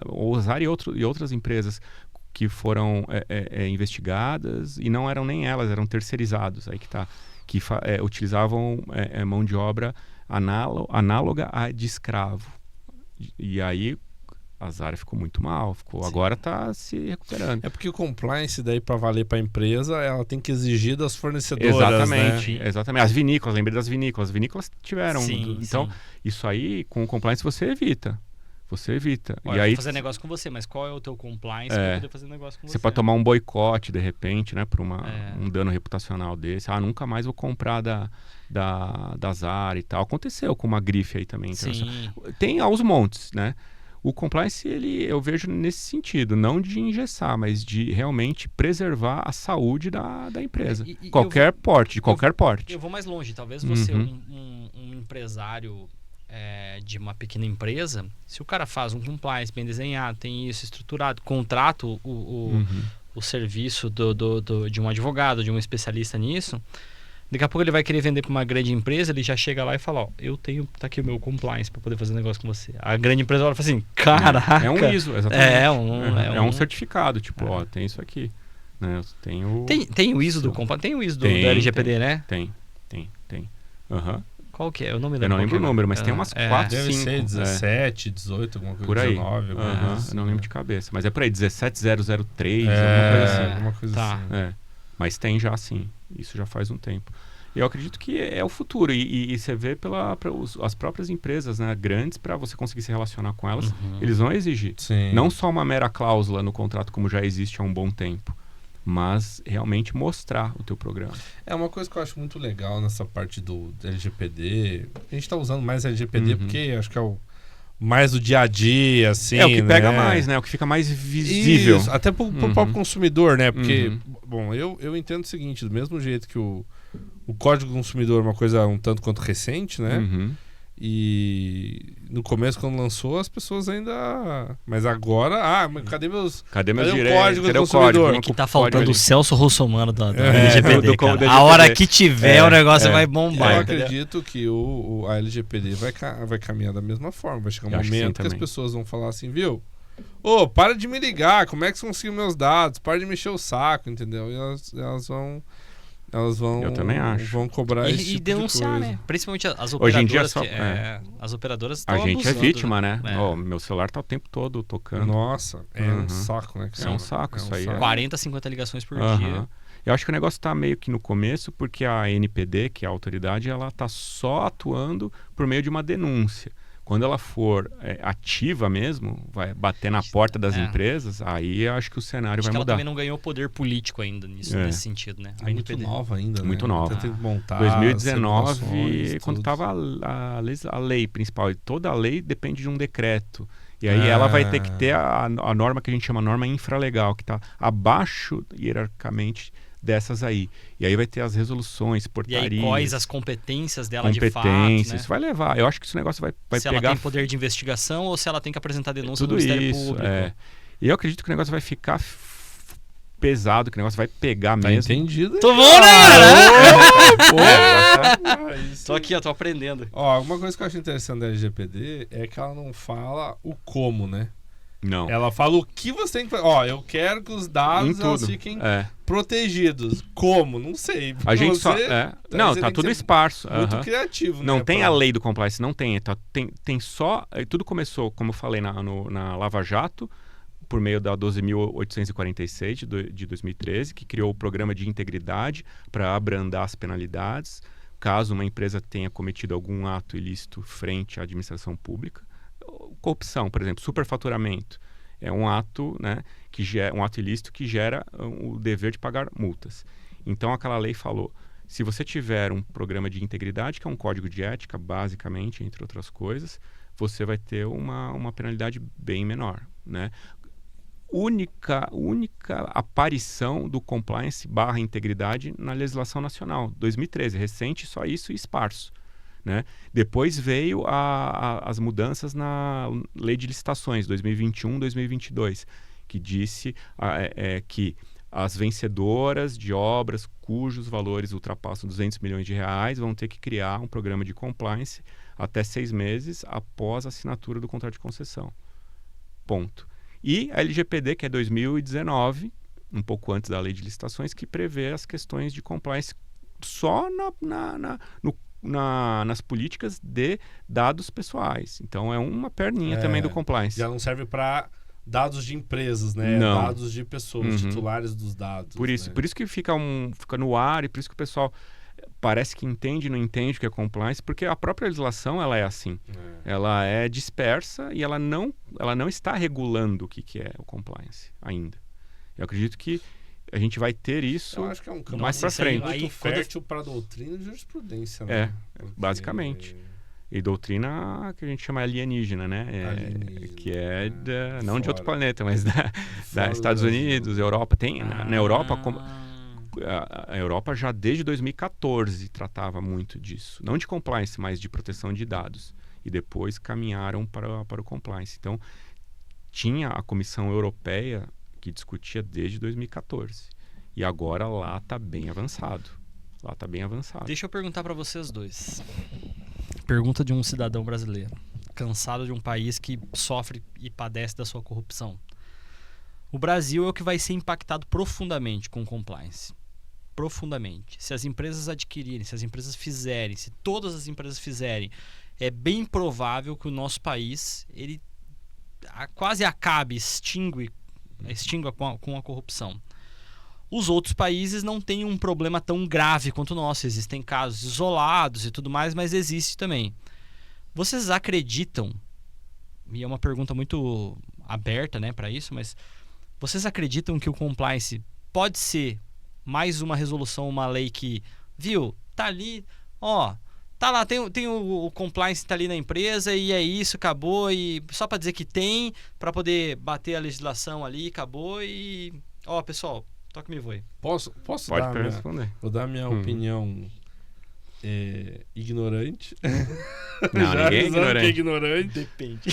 o Zara e outras empresas que foram investigadas e não eram nem elas, eram terceirizados, aí que utilizavam mão de obra análoga a de escravo. E aí a Zara ficou muito mal, agora está se recuperando. É porque o compliance daí para valer para a empresa, ela tem que exigir das fornecedoras, exatamente, né? Exatamente. As vinícolas, lembrei das vinícolas. As vinícolas tiveram. Então, sim. Isso aí, com o compliance, você evita. Olha, e aí, eu vou fazer negócio com você, mas qual é o teu compliance para poder fazer negócio com você? Você pode tomar um boicote, de repente, né? Por um dano reputacional desse. Nunca mais vou comprar da Zara e tal. Aconteceu com uma grife aí também. Sim. Tem aos montes, né? O compliance, eu vejo nesse sentido, não de engessar, mas de realmente preservar a saúde da empresa. De qualquer porte. Eu vou mais longe. Talvez você, um empresário de uma pequena empresa, se o cara faz um compliance bem desenhado, tem isso estruturado, contrata o serviço de um advogado, de um especialista nisso, daqui a pouco ele vai querer vender para uma grande empresa, ele já chega lá e fala, tá aqui o meu compliance para poder fazer negócio com você. A grande empresa fala assim, caraca. É um ISO, exatamente. É um certificado, tipo, tem isso aqui. Né? Tem o ISO do compliance, tem o ISO do LGPD, né? Tem. Qual que é? Eu não me lembro. Eu não lembro o número, mas tem umas 4, 5. Deve ser 17, 18, alguma coisa, por aí. 19, alguma coisa assim. Eu não lembro de cabeça, mas é por aí, 17003, alguma coisa assim. Mas tem já sim, isso já faz um tempo. Eu acredito que é o futuro e você vê as próprias empresas, né, grandes, para você conseguir se relacionar com elas, eles vão exigir. Sim. Não só uma mera cláusula no contrato como já existe há um bom tempo, mas realmente mostrar o teu programa. É uma coisa que eu acho muito legal nessa parte do LGPD. A gente está usando mais LGPD porque acho que é o mais o dia a dia, assim. É o que pega mais, né? O que fica mais visível. Isso, até pro próprio consumidor, né? Porque, bom, eu entendo o seguinte, do mesmo jeito que o Código do Consumidor é uma coisa um tanto quanto recente, né? E no começo, quando lançou, as pessoas ainda... Mas agora... mas cadê meus direitos? Código do Consumidor? É que tá faltando o Celso Russomano do LGPD, LGPD. A hora que tiver, o negócio vai bombar. Eu acredito que a LGPD vai caminhar da mesma forma. Vai chegar um momento que as pessoas vão falar assim, viu? Para de me ligar, como é que você conseguiu meus dados? Para de me encher o saco, entendeu? E elas vão... Eu também acho. Vão cobrar esse tipo denunciar, de coisa. né? Principalmente as operadoras. Hoje em dia as operadoras a gente abusando, é vítima, né? É. Meu celular tá o tempo todo tocando. Nossa, um saco, né? É um saco isso aí. 40, 50 ligações por dia. Eu acho que o negócio está meio que no começo, porque a NPD, que é a autoridade, ela está só atuando por meio de uma denúncia. Quando ela for ativa mesmo, vai bater na porta das empresas, aí eu acho que o cenário vai mudar. Ela também não ganhou poder político ainda nesse sentido, né? É muito nova ainda, né? Muito nova. Tem que montar 2019, quando estava a lei principal, toda a lei depende de um decreto. E aí ela vai ter que ter a norma que a gente chama norma infralegal, que está abaixo, hierarquicamente, dessas aí. E aí vai ter as resoluções, portarias. E aí quais as competências dela de fato, né? Isso vai levar. Eu acho que esse negócio vai se pegar... Se ela tem poder de investigação ou se ela tem que apresentar denúncia tudo no Ministério isso, Público. E eu acredito que o negócio vai ficar pesado, que o negócio vai pegar mesmo. Entendido. Tô bom, né, cara? Tô aqui, ó, tô aprendendo. Ó, uma coisa que eu acho interessante da LGPD é que ela não fala o como, né? Não. Ela fala o que você tem que fazer. Ó, eu quero que os dados elas fiquem protegidos. Como? Não sei. A gente só... Não, tá tudo esparso. Muito criativo, não né? Tem a lei do compliance, não tem. Tem só... Tudo começou, como eu falei, na Lava Jato, por meio da 12.846 de 2013, que criou o programa de integridade para abrandar as penalidades, caso uma empresa tenha cometido algum ato ilícito frente à administração pública. Corrupção, por exemplo, superfaturamento. É um ato, né, um ato ilícito que gera o dever de pagar multas. Então, aquela lei falou, se você tiver um programa de integridade, que é um código de ética, basicamente, entre outras coisas, você vai ter uma penalidade bem menor, né? Única aparição do compliance / integridade na legislação nacional, 2013, recente, só isso e esparso. Né? Depois veio as mudanças na lei de licitações 2021-2022, que disse que as vencedoras de obras cujos valores ultrapassam 200 milhões de reais vão ter que criar um programa de compliance até 6 meses após a assinatura do contrato de concessão. Ponto. E a LGPD, que é 2019, um pouco antes da lei de licitações, que prevê as questões de compliance só nas políticas de dados pessoais. Então, é uma perninha também do compliance. Já não serve para dados de empresas, né? Não. Dados de pessoas, titulares dos dados. Por isso que fica no ar e por isso que o pessoal parece que entende e não entende o que é compliance, porque a própria legislação ela é assim. Ela é dispersa e ela não está regulando o que é o compliance ainda. Eu acredito que a gente vai ter isso eu acho que é um campo mais para frente. Muito fértil para doutrina e jurisprudência, né? Basicamente. E doutrina que a gente chama alienígena, né? Que é não de outro planeta, mas da Estados Unidos, Europa. Tem na Europa... A Europa já desde 2014 tratava muito disso. Não de compliance, mas de proteção de dados. E depois caminharam para o compliance. Então, tinha a Comissão Europeia que discutia desde 2014. E agora lá está bem avançado. Deixa eu perguntar para vocês dois. Pergunta de um cidadão brasileiro, cansado de um país que sofre e padece da sua corrupção. O Brasil é o que vai ser impactado profundamente com compliance. Profundamente. Se as empresas adquirirem, se as empresas fizerem, se todas as empresas fizerem, é bem provável que o nosso país ele quase acabe, extingua com a corrupção. Os outros países não têm um problema tão grave quanto o nosso. Existem casos isolados e tudo mais, mas existe também. Vocês acreditam, e é uma pergunta muito aberta, né, para isso, mas vocês acreditam que o compliance pode ser mais uma resolução, uma lei que, viu, tá ali, ó, tá lá, tem o compliance tá ali na empresa e é isso, acabou, e só para dizer que tem, para poder bater a legislação ali, acabou e, ó, pessoal, toque me voe. Posso vou dar minha opinião ignorante. Não, ninguém é ignorante. Depende.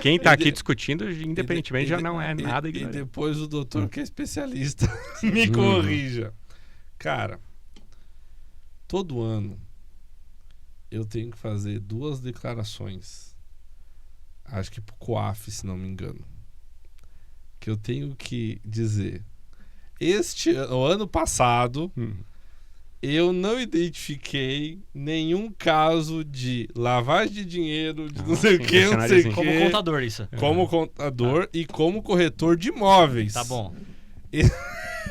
Quem tá aqui discutindo, independentemente, já não é nada ignorante. E depois o doutor, que é especialista, me corrija. Cara, todo ano eu tenho que fazer 2 declarações. Acho que pro COAF, se não me engano. Que eu tenho que dizer... O ano passado... Eu não identifiquei nenhum caso de lavagem de dinheiro, de não sei o que, não sei o que. Como contador, isso. Como contador e como corretor de imóveis. Tá bom.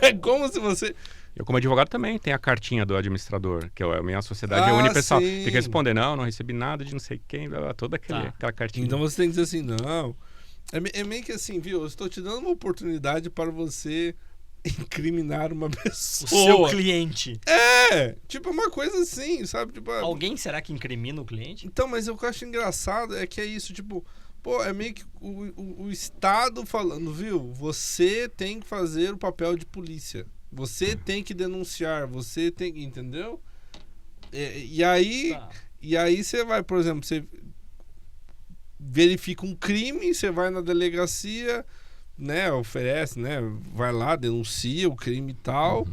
É como se você Eu, como advogado, também tenho a cartinha do administrador, que a minha sociedade é unipessoal. Sim. Tem que responder, não recebi nada de não sei quem, toda aquela cartinha. Então você tem que dizer assim, não. É meio que assim, viu? Eu estou te dando uma oportunidade para você incriminar uma pessoa. O seu cliente. Tipo uma coisa assim, sabe? Tipo, Alguém será que incrimina o cliente? Então, mas o que eu acho engraçado é que é isso, tipo, pô, é meio que o Estado falando, viu? Você tem que fazer o papel de polícia. Você tem que denunciar, você tem que, entendeu? E aí você vai, por exemplo, você verifica um crime, você vai na delegacia, né, oferece, né, vai lá, denuncia o crime e tal,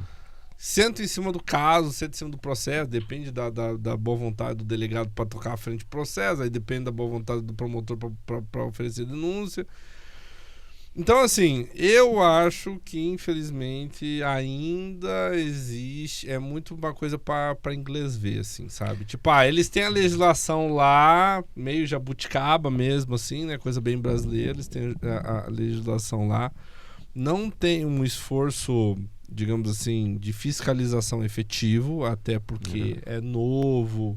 senta em cima do caso, senta em cima do processo, depende da boa vontade do delegado para tocar à frente do processo, aí depende da boa vontade do promotor para oferecer denúncia. Então, assim, eu acho que, infelizmente, ainda existe... É muito uma coisa para inglês ver, assim, sabe? Tipo, eles têm a legislação lá, meio jabuticaba mesmo, assim, né? Coisa bem brasileira, eles têm a legislação lá. Não tem um esforço, digamos assim, de fiscalização efetivo, até porque é novo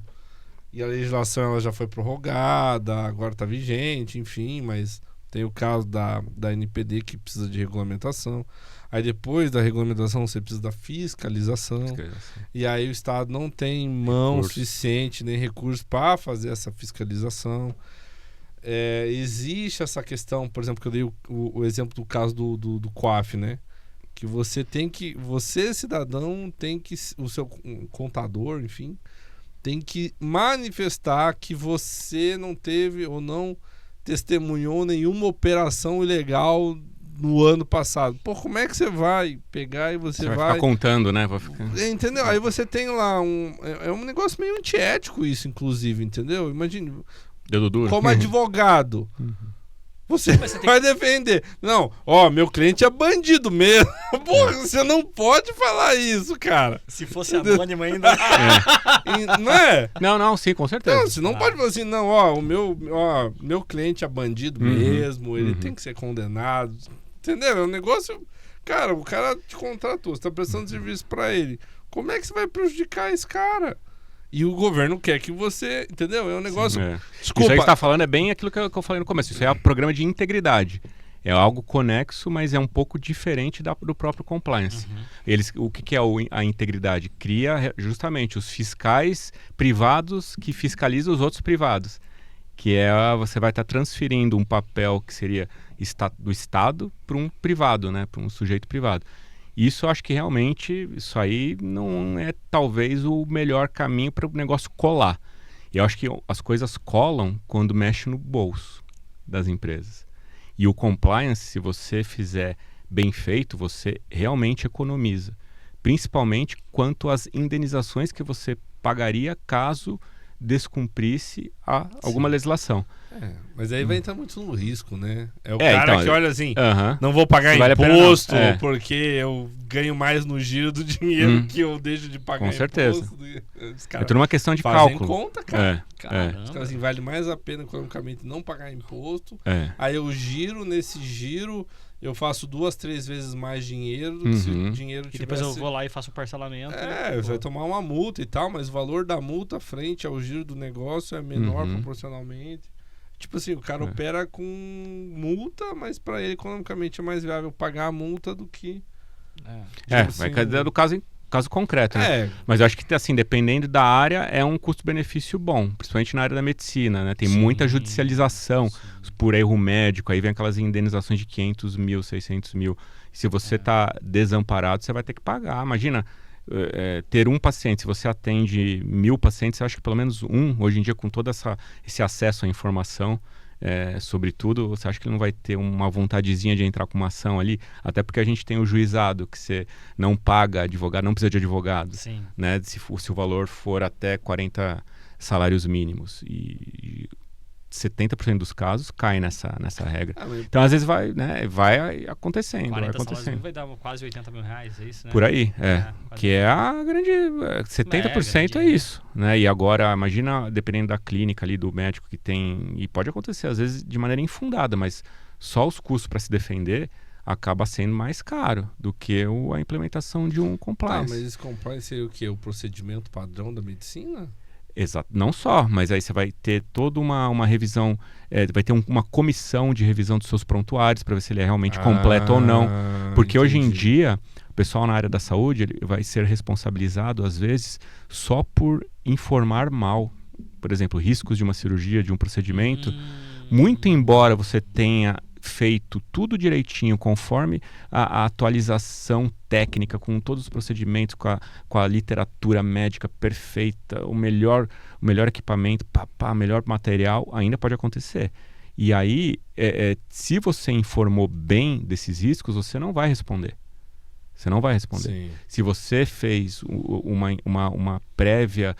e a legislação ela já foi prorrogada, agora está vigente, enfim, mas... Tem o caso da NPD que precisa de regulamentação. Aí depois da regulamentação você precisa da fiscalização. E aí o Estado não tem mão suficiente nem recurso para fazer essa fiscalização. Existe essa questão, por exemplo, que eu dei o exemplo do caso do COAF, né? Que você cidadão, tem que, o seu contador, enfim, tem que manifestar que você não teve ou não testemunhou nenhuma operação ilegal no ano passado. Pô, como é que você vai pegar e você vai ficar contando, né? Entendeu? Aí você tem lá um negócio meio antiético isso, inclusive, entendeu? Imagine, dedo duro. Como advogado, você vai defender. Não, meu cliente é bandido mesmo. Porra, você não pode falar isso, cara. Se fosse anônimo ainda. Não é? Não, sim, com certeza. Não, você não pode falar assim, não, o meu cliente é bandido mesmo, ele tem que ser condenado. Entendeu? É um negócio... Cara, o cara te contratou, você tá prestando serviço pra ele. Como é que você vai prejudicar esse cara? E o governo quer que você... Entendeu? É um negócio... Desculpa. Isso aí que você tá falando é bem aquilo que eu falei no começo. Isso é um programa de integridade. É algo conexo, mas é um pouco diferente do próprio compliance. O que é a integridade? Cria justamente os fiscais privados que fiscalizam os outros privados. Que você vai estar transferindo um papel que seria do Estado para um privado, né? Para um sujeito privado. Isso eu acho que realmente, isso aí não é talvez o melhor caminho para o negócio colar. E eu acho que as coisas colam quando mexe no bolso das empresas. E o compliance, se você fizer bem feito, você realmente economiza. Principalmente quanto às indenizações que você pagaria caso descumprisse alguma legislação. Mas aí vai entrar muito no risco, né? É o cara então, que olha assim, não vou pagar imposto porque eu ganho mais no giro do dinheiro que eu deixo de pagar imposto. Com certeza. É tudo uma questão de cálculo. Fazem conta, cara. Os caras assim, vale mais a pena economicamente não pagar imposto. Aí eu giro, nesse giro eu faço 2, 3 vezes mais dinheiro do que se o dinheiro tivesse... E depois eu vou lá e faço o parcelamento. Você vai tomar uma multa e tal, mas o valor da multa frente ao giro do negócio é menor proporcionalmente. Tipo assim, o cara opera com multa, mas para ele economicamente é mais viável pagar a multa do que... vai cair do caso concreto, né? Mas eu acho que, assim, dependendo da área, é um custo-benefício bom, principalmente na área da medicina, né? Tem muita judicialização por erro médico, aí vem aquelas indenizações de 500 mil, 600 mil. Se você está desamparado, você vai ter que pagar. Imagina, ter um paciente, se você atende 1000 pacientes, eu acho que pelo menos hoje em dia, com todo esse acesso à informação, sobretudo, você acha que ele não vai ter uma vontadezinha de entrar com uma ação ali? Até porque a gente tem o juizado, que você não paga advogado, não precisa de advogado, né? Se o valor for até 40 salários mínimos. E 70% dos casos cai nessa regra. Então, às vezes, vai acontecendo. 40 salários vai dar quase 80 mil reais, é isso, né? Por aí, que é a grande... 70% é isso, né? E agora, imagina, dependendo da clínica ali, do médico que tem... E pode acontecer, às vezes, de maneira infundada, mas só os custos para se defender, acaba sendo mais caro do que a implementação de um compliance. Mas esse compliance seria o quê? O procedimento padrão da medicina? Exato. Não só, mas aí você vai ter toda uma revisão, vai ter uma comissão de revisão dos seus prontuários para ver se ele é realmente completo ou não. Porque hoje em dia, o pessoal na área da saúde ele vai ser responsabilizado, às vezes, só por informar mal. Por exemplo, riscos de uma cirurgia, de um procedimento. Muito embora você tenha feito tudo direitinho, conforme a atualização técnica, com todos os procedimentos, com a literatura médica perfeita, o melhor equipamento, melhor material, ainda pode acontecer. E aí, se você informou bem desses riscos, você não vai responder. Você não vai responder. Sim. Se você fez uma prévia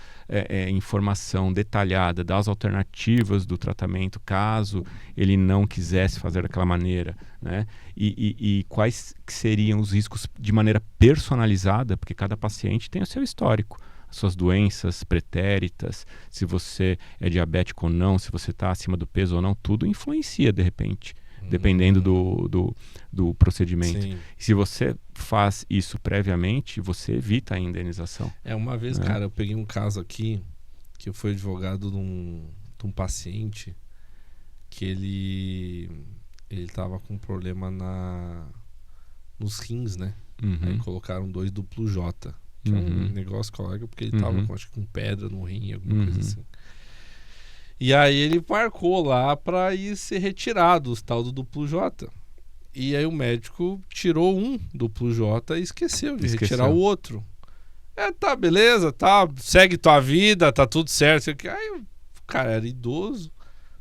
informação detalhada das alternativas do tratamento, caso ele não quisesse fazer daquela maneira, né? E quais que seriam os riscos de maneira personalizada, porque cada paciente tem o seu histórico, as suas doenças pretéritas, se você é diabético ou não, se você está acima do peso ou não, tudo influencia de repente. Dependendo do procedimento. Sim. E se você faz isso previamente, você evita a indenização. Uma vez, cara, eu peguei um caso aqui, que eu fui advogado de um paciente, que ele tava com problema nos rins, né? Aí colocaram 2 duplo J, que é um negócio colega, porque ele tava acho que com pedra no rim, alguma coisa assim. E aí ele marcou lá pra ir ser retirado o tal do duplo J. E aí o médico tirou um duplo J e esqueceu de retirar o outro. Tá, beleza, tá, segue tua vida, tá tudo certo. Aí o cara era idoso,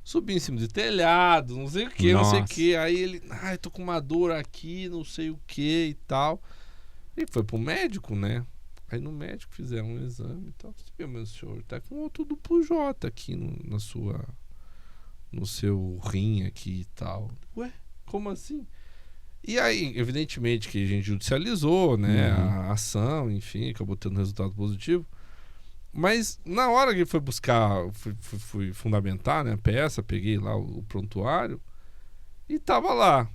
subiu em cima do telhado, não sei o que, não sei o que. Aí ele, tô com uma dor aqui, não sei o que e tal. E foi pro médico, né? Aí no médico fizeram um exame e tal. Meu senhor, tá com outro duplo J aqui no seu rim aqui e tal. Ué, como assim? E aí, evidentemente que a gente judicializou, né, a ação, enfim, acabou tendo resultado positivo. Mas na hora que ele foi buscar, fui fundamentar, né, a peça, peguei lá o prontuário e tava lá.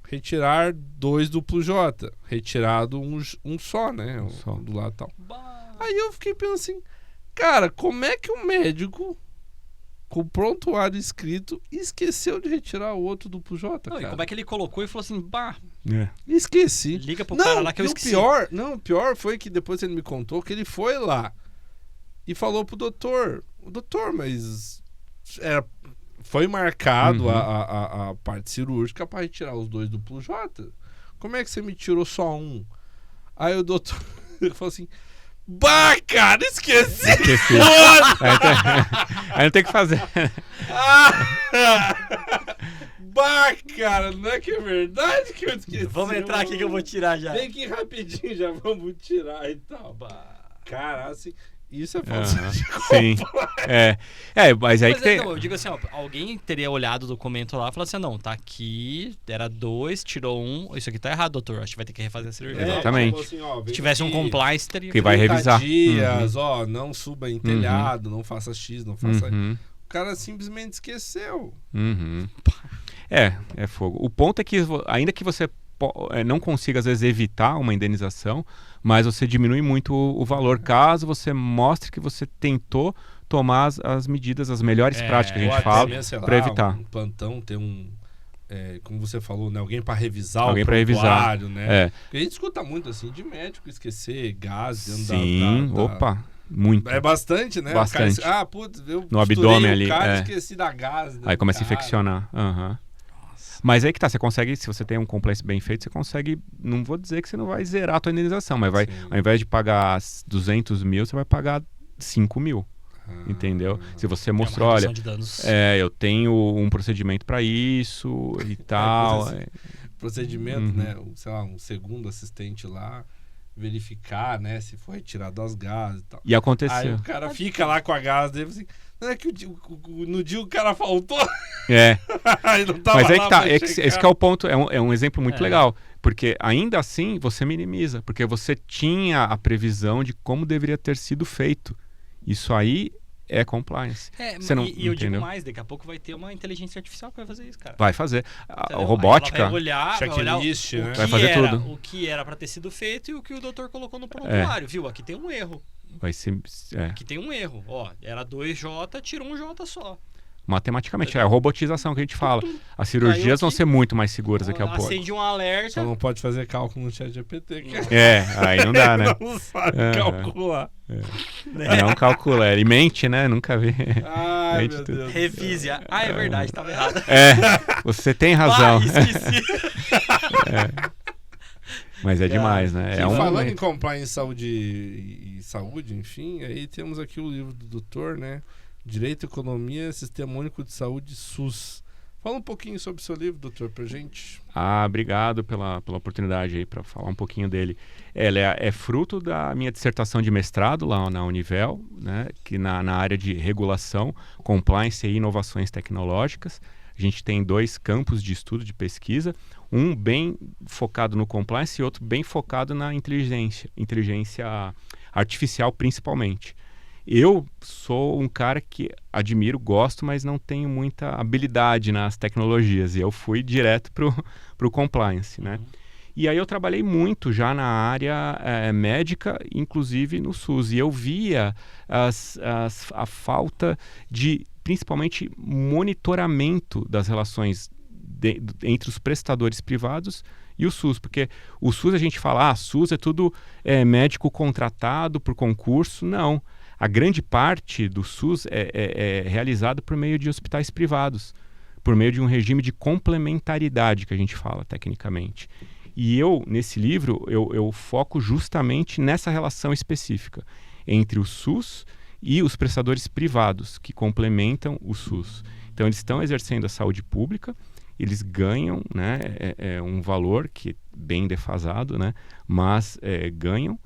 Retirar 2 duplo J. Retirado um só, né? Só. Do lado e tal. Aí eu fiquei pensando assim, cara, como é que o médico, com o prontuário escrito, esqueceu de retirar o outro duplo J, cara? E como é que ele colocou e falou assim, esqueci. Liga pro cara lá que eu esqueci. O pior foi que depois ele me contou que ele foi lá e falou pro doutor, mas foi marcado a parte cirúrgica para retirar os 2 duplo J. Como é que você me tirou só um? Aí o doutor falou assim, cara, esqueci. Aí não tem o que fazer. Cara, não é que é verdade que eu esqueci? Vamos entrar aqui que eu vou tirar já. Vem aqui rapidinho, já vamos tirar e tal. Cara, assim... Isso é falta de sim. Mas aí que tem... Não, eu digo assim, alguém teria olhado o documento lá e falado assim, não, tá aqui, era 2, tirou 1, isso aqui tá errado, doutor, acho que vai ter que refazer a cirurgia. Exatamente. Assim, se tivesse um compliance, teria que vai revisar. dias, não suba em telhado, não faça X, não faça... O cara simplesmente esqueceu. É fogo. O ponto é que, ainda que você não consiga, às vezes, evitar uma indenização, mas você diminui muito o valor, caso você mostre que você tentou tomar as medidas, as melhores práticas que a gente fala, para evitar. Um plantão, ter como você falou, né, alguém para revisar alguém o prontuário, né? É. Porque a gente escuta muito assim de médico esquecer gás dentro Sim, muito. É bastante, né? Bastante. Cara, putz, eu no abdômen ali. Esqueci da gás. Aí começa a infeccionar. Mas aí que tá, você consegue, se você tem um compliance bem feito, você consegue, não vou dizer que você não vai zerar a tua indenização, mas vai, ao invés de pagar 200 mil, você vai pagar 5 mil. Entendeu? Se você mostrou, olha, eu tenho um procedimento para isso e tal. Procedimento, né? Sei lá, um segundo assistente lá, verificar, né, se foi retirado as gases e tal. E aconteceu. Aí o cara fica lá com a gás dele assim, não é que no dia o cara faltou? Aí não tava. Mas aí lá que tá, esse que é o ponto, é um exemplo muito legal, porque ainda assim você minimiza, porque você tinha a previsão de como deveria ter sido feito. Isso aí é compliance. E eu digo mais, daqui a pouco vai ter uma inteligência artificial que vai fazer isso, cara. Vai fazer. A robótica... Vai olhar né? Vai fazer tudo. O que era para ter sido feito e o que o doutor colocou no prontuário, viu? Aqui tem um erro. Vai ser... Aqui tem um erro. Ó, era 2J, tirou um J só. Matematicamente, é a robotização que a gente fala. As cirurgias vão ser muito mais seguras daqui a pouco. Acende um alerta. Só não pode fazer cálculo no ChatGPT. Aí não dá, né? Não sabe calcular. Não calcula. Ele mente, né? Nunca vi. Ai, meu Deus. Revise. É verdade, estava errado. Você tem razão. Esqueci. Mas é demais, né? Falando em compliance, saúde, enfim, aí temos aqui o livro do doutor, né? Direito, Economia, Sistema Único de Saúde, SUS. Fala um pouquinho sobre o seu livro, doutor, pra gente. Obrigado pela oportunidade aí para falar um pouquinho dele. Ela é fruto da minha dissertação de mestrado lá na Univel, né, que na área de regulação, compliance e inovações tecnológicas. A gente tem 2 campos de estudo, de pesquisa, um bem focado no compliance e outro bem focado na inteligência artificial principalmente. Eu sou um cara que admiro, gosto, mas não tenho muita habilidade nas tecnologias. E eu fui direto pro compliance, né? E aí eu trabalhei muito já na área médica, inclusive no SUS. E eu via a falta de, principalmente, monitoramento das relações entre os prestadores privados e o SUS. Porque o SUS a gente fala, SUS é tudo médico contratado por concurso. Não. A grande parte do SUS é realizada por meio de hospitais privados, por meio de um regime de complementaridade que a gente fala tecnicamente. E eu, nesse livro, eu foco justamente nessa relação específica entre o SUS e os prestadores privados que complementam o SUS. Então, eles estão exercendo a saúde pública, eles ganham, né, um valor que é bem defasado, né, mas ganham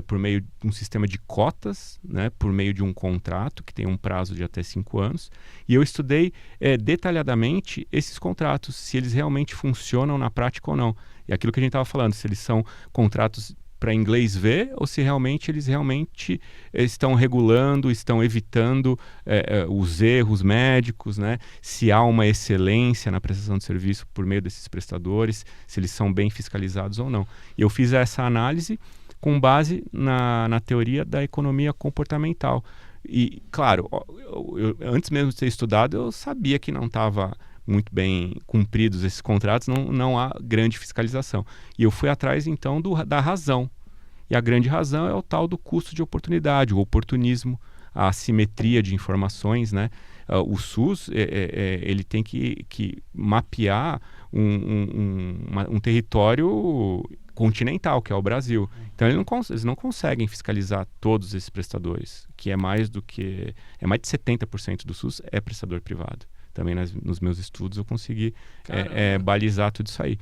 por meio de um sistema de cotas, né, por meio de um contrato que tem um prazo de até 5 anos. E eu estudei detalhadamente esses contratos, se eles realmente funcionam na prática ou não. E aquilo que a gente estava falando, se eles são contratos para inglês ver ou se eles realmente estão regulando, estão evitando os erros médicos, né? Se há uma excelência na prestação de serviço por meio desses prestadores, se eles são bem fiscalizados ou não. E eu fiz essa análise com base na teoria da economia comportamental. E, claro, antes mesmo de ter estudado, eu sabia que não estava muito bem cumpridos esses contratos, não há grande fiscalização. E eu fui atrás, então, da razão. E a grande razão é o tal do custo de oportunidade, o oportunismo, a assimetria de informações, né? O SUS ele tem que mapear um território continental, que é o Brasil. Então eles não conseguem fiscalizar todos esses prestadores, que é mais de 70% do SUS é prestador privado. Também nos meus estudos eu consegui balizar tudo isso aí.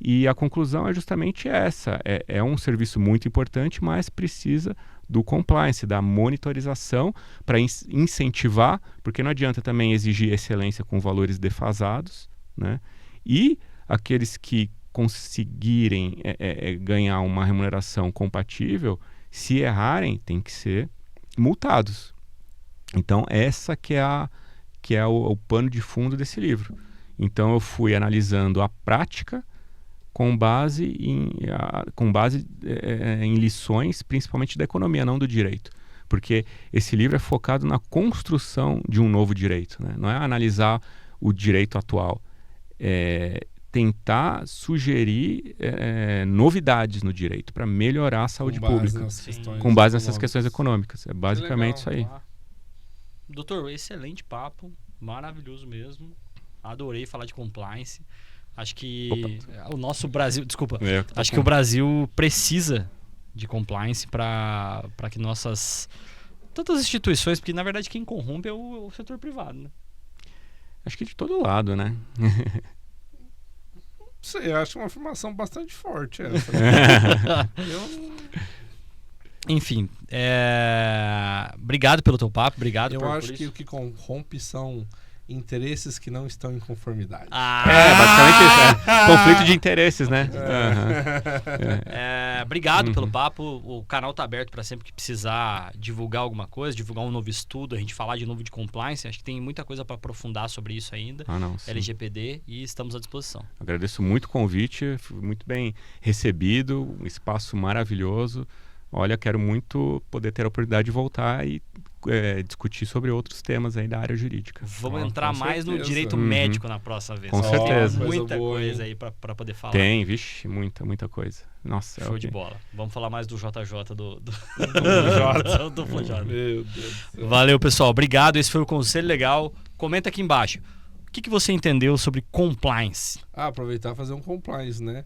E a conclusão é justamente essa. É um serviço muito importante, mas precisa do compliance, da monitorização para incentivar, porque não adianta também exigir excelência com valores defasados, né? E aqueles que conseguirem ganhar uma remuneração compatível, se errarem, tem que ser multados. Então, essa que é o pano de fundo desse livro. Então, eu fui analisando a prática com base em lições, principalmente da economia, não do direito. Porque esse livro é focado na construção de um novo direito, né? Não é analisar o direito atual. Tentar sugerir novidades no direito para melhorar a saúde pública com base nessas questões econômicas. É basicamente isso aí. Doutor, excelente papo, maravilhoso mesmo. Adorei falar de compliance. Acho que o nosso Brasil, acho que o Brasil precisa de compliance para que tantas instituições, porque na verdade quem corrompe é o setor privado, né? Acho que de todo lado, né? Sei, acho uma afirmação bastante forte essa. Enfim, obrigado pelo teu papo, obrigado eu por acho isso. que o que corrompe são interesses que não estão em conformidade. Basicamente isso. Conflito de interesses, né? Obrigado pelo papo. O canal tá aberto para sempre que precisar divulgar alguma coisa, divulgar um novo estudo, a gente falar de novo de compliance. Acho que tem muita coisa para aprofundar sobre isso ainda. LGPD, e estamos à disposição. Agradeço muito o convite, fui muito bem recebido, um espaço maravilhoso. Olha, quero muito poder ter a oportunidade de voltar e discutir sobre outros temas aí da área jurídica. Vamos entrar mais no direito médico na próxima vez. Com certeza. Tem muita coisa aí para poder falar. Tem, vixe, muita coisa. Nossa, show de bola. Vamos falar mais do JJ do Meu Deus. Valeu, pessoal. Obrigado. Esse foi o Conselho Legal. Comenta aqui embaixo. O que você entendeu sobre compliance? Aproveitar e fazer um compliance, né?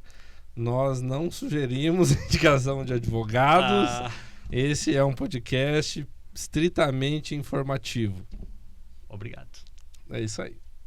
Nós não sugerimos indicação de advogados. Esse é um podcast estritamente informativo. Obrigado. É isso aí.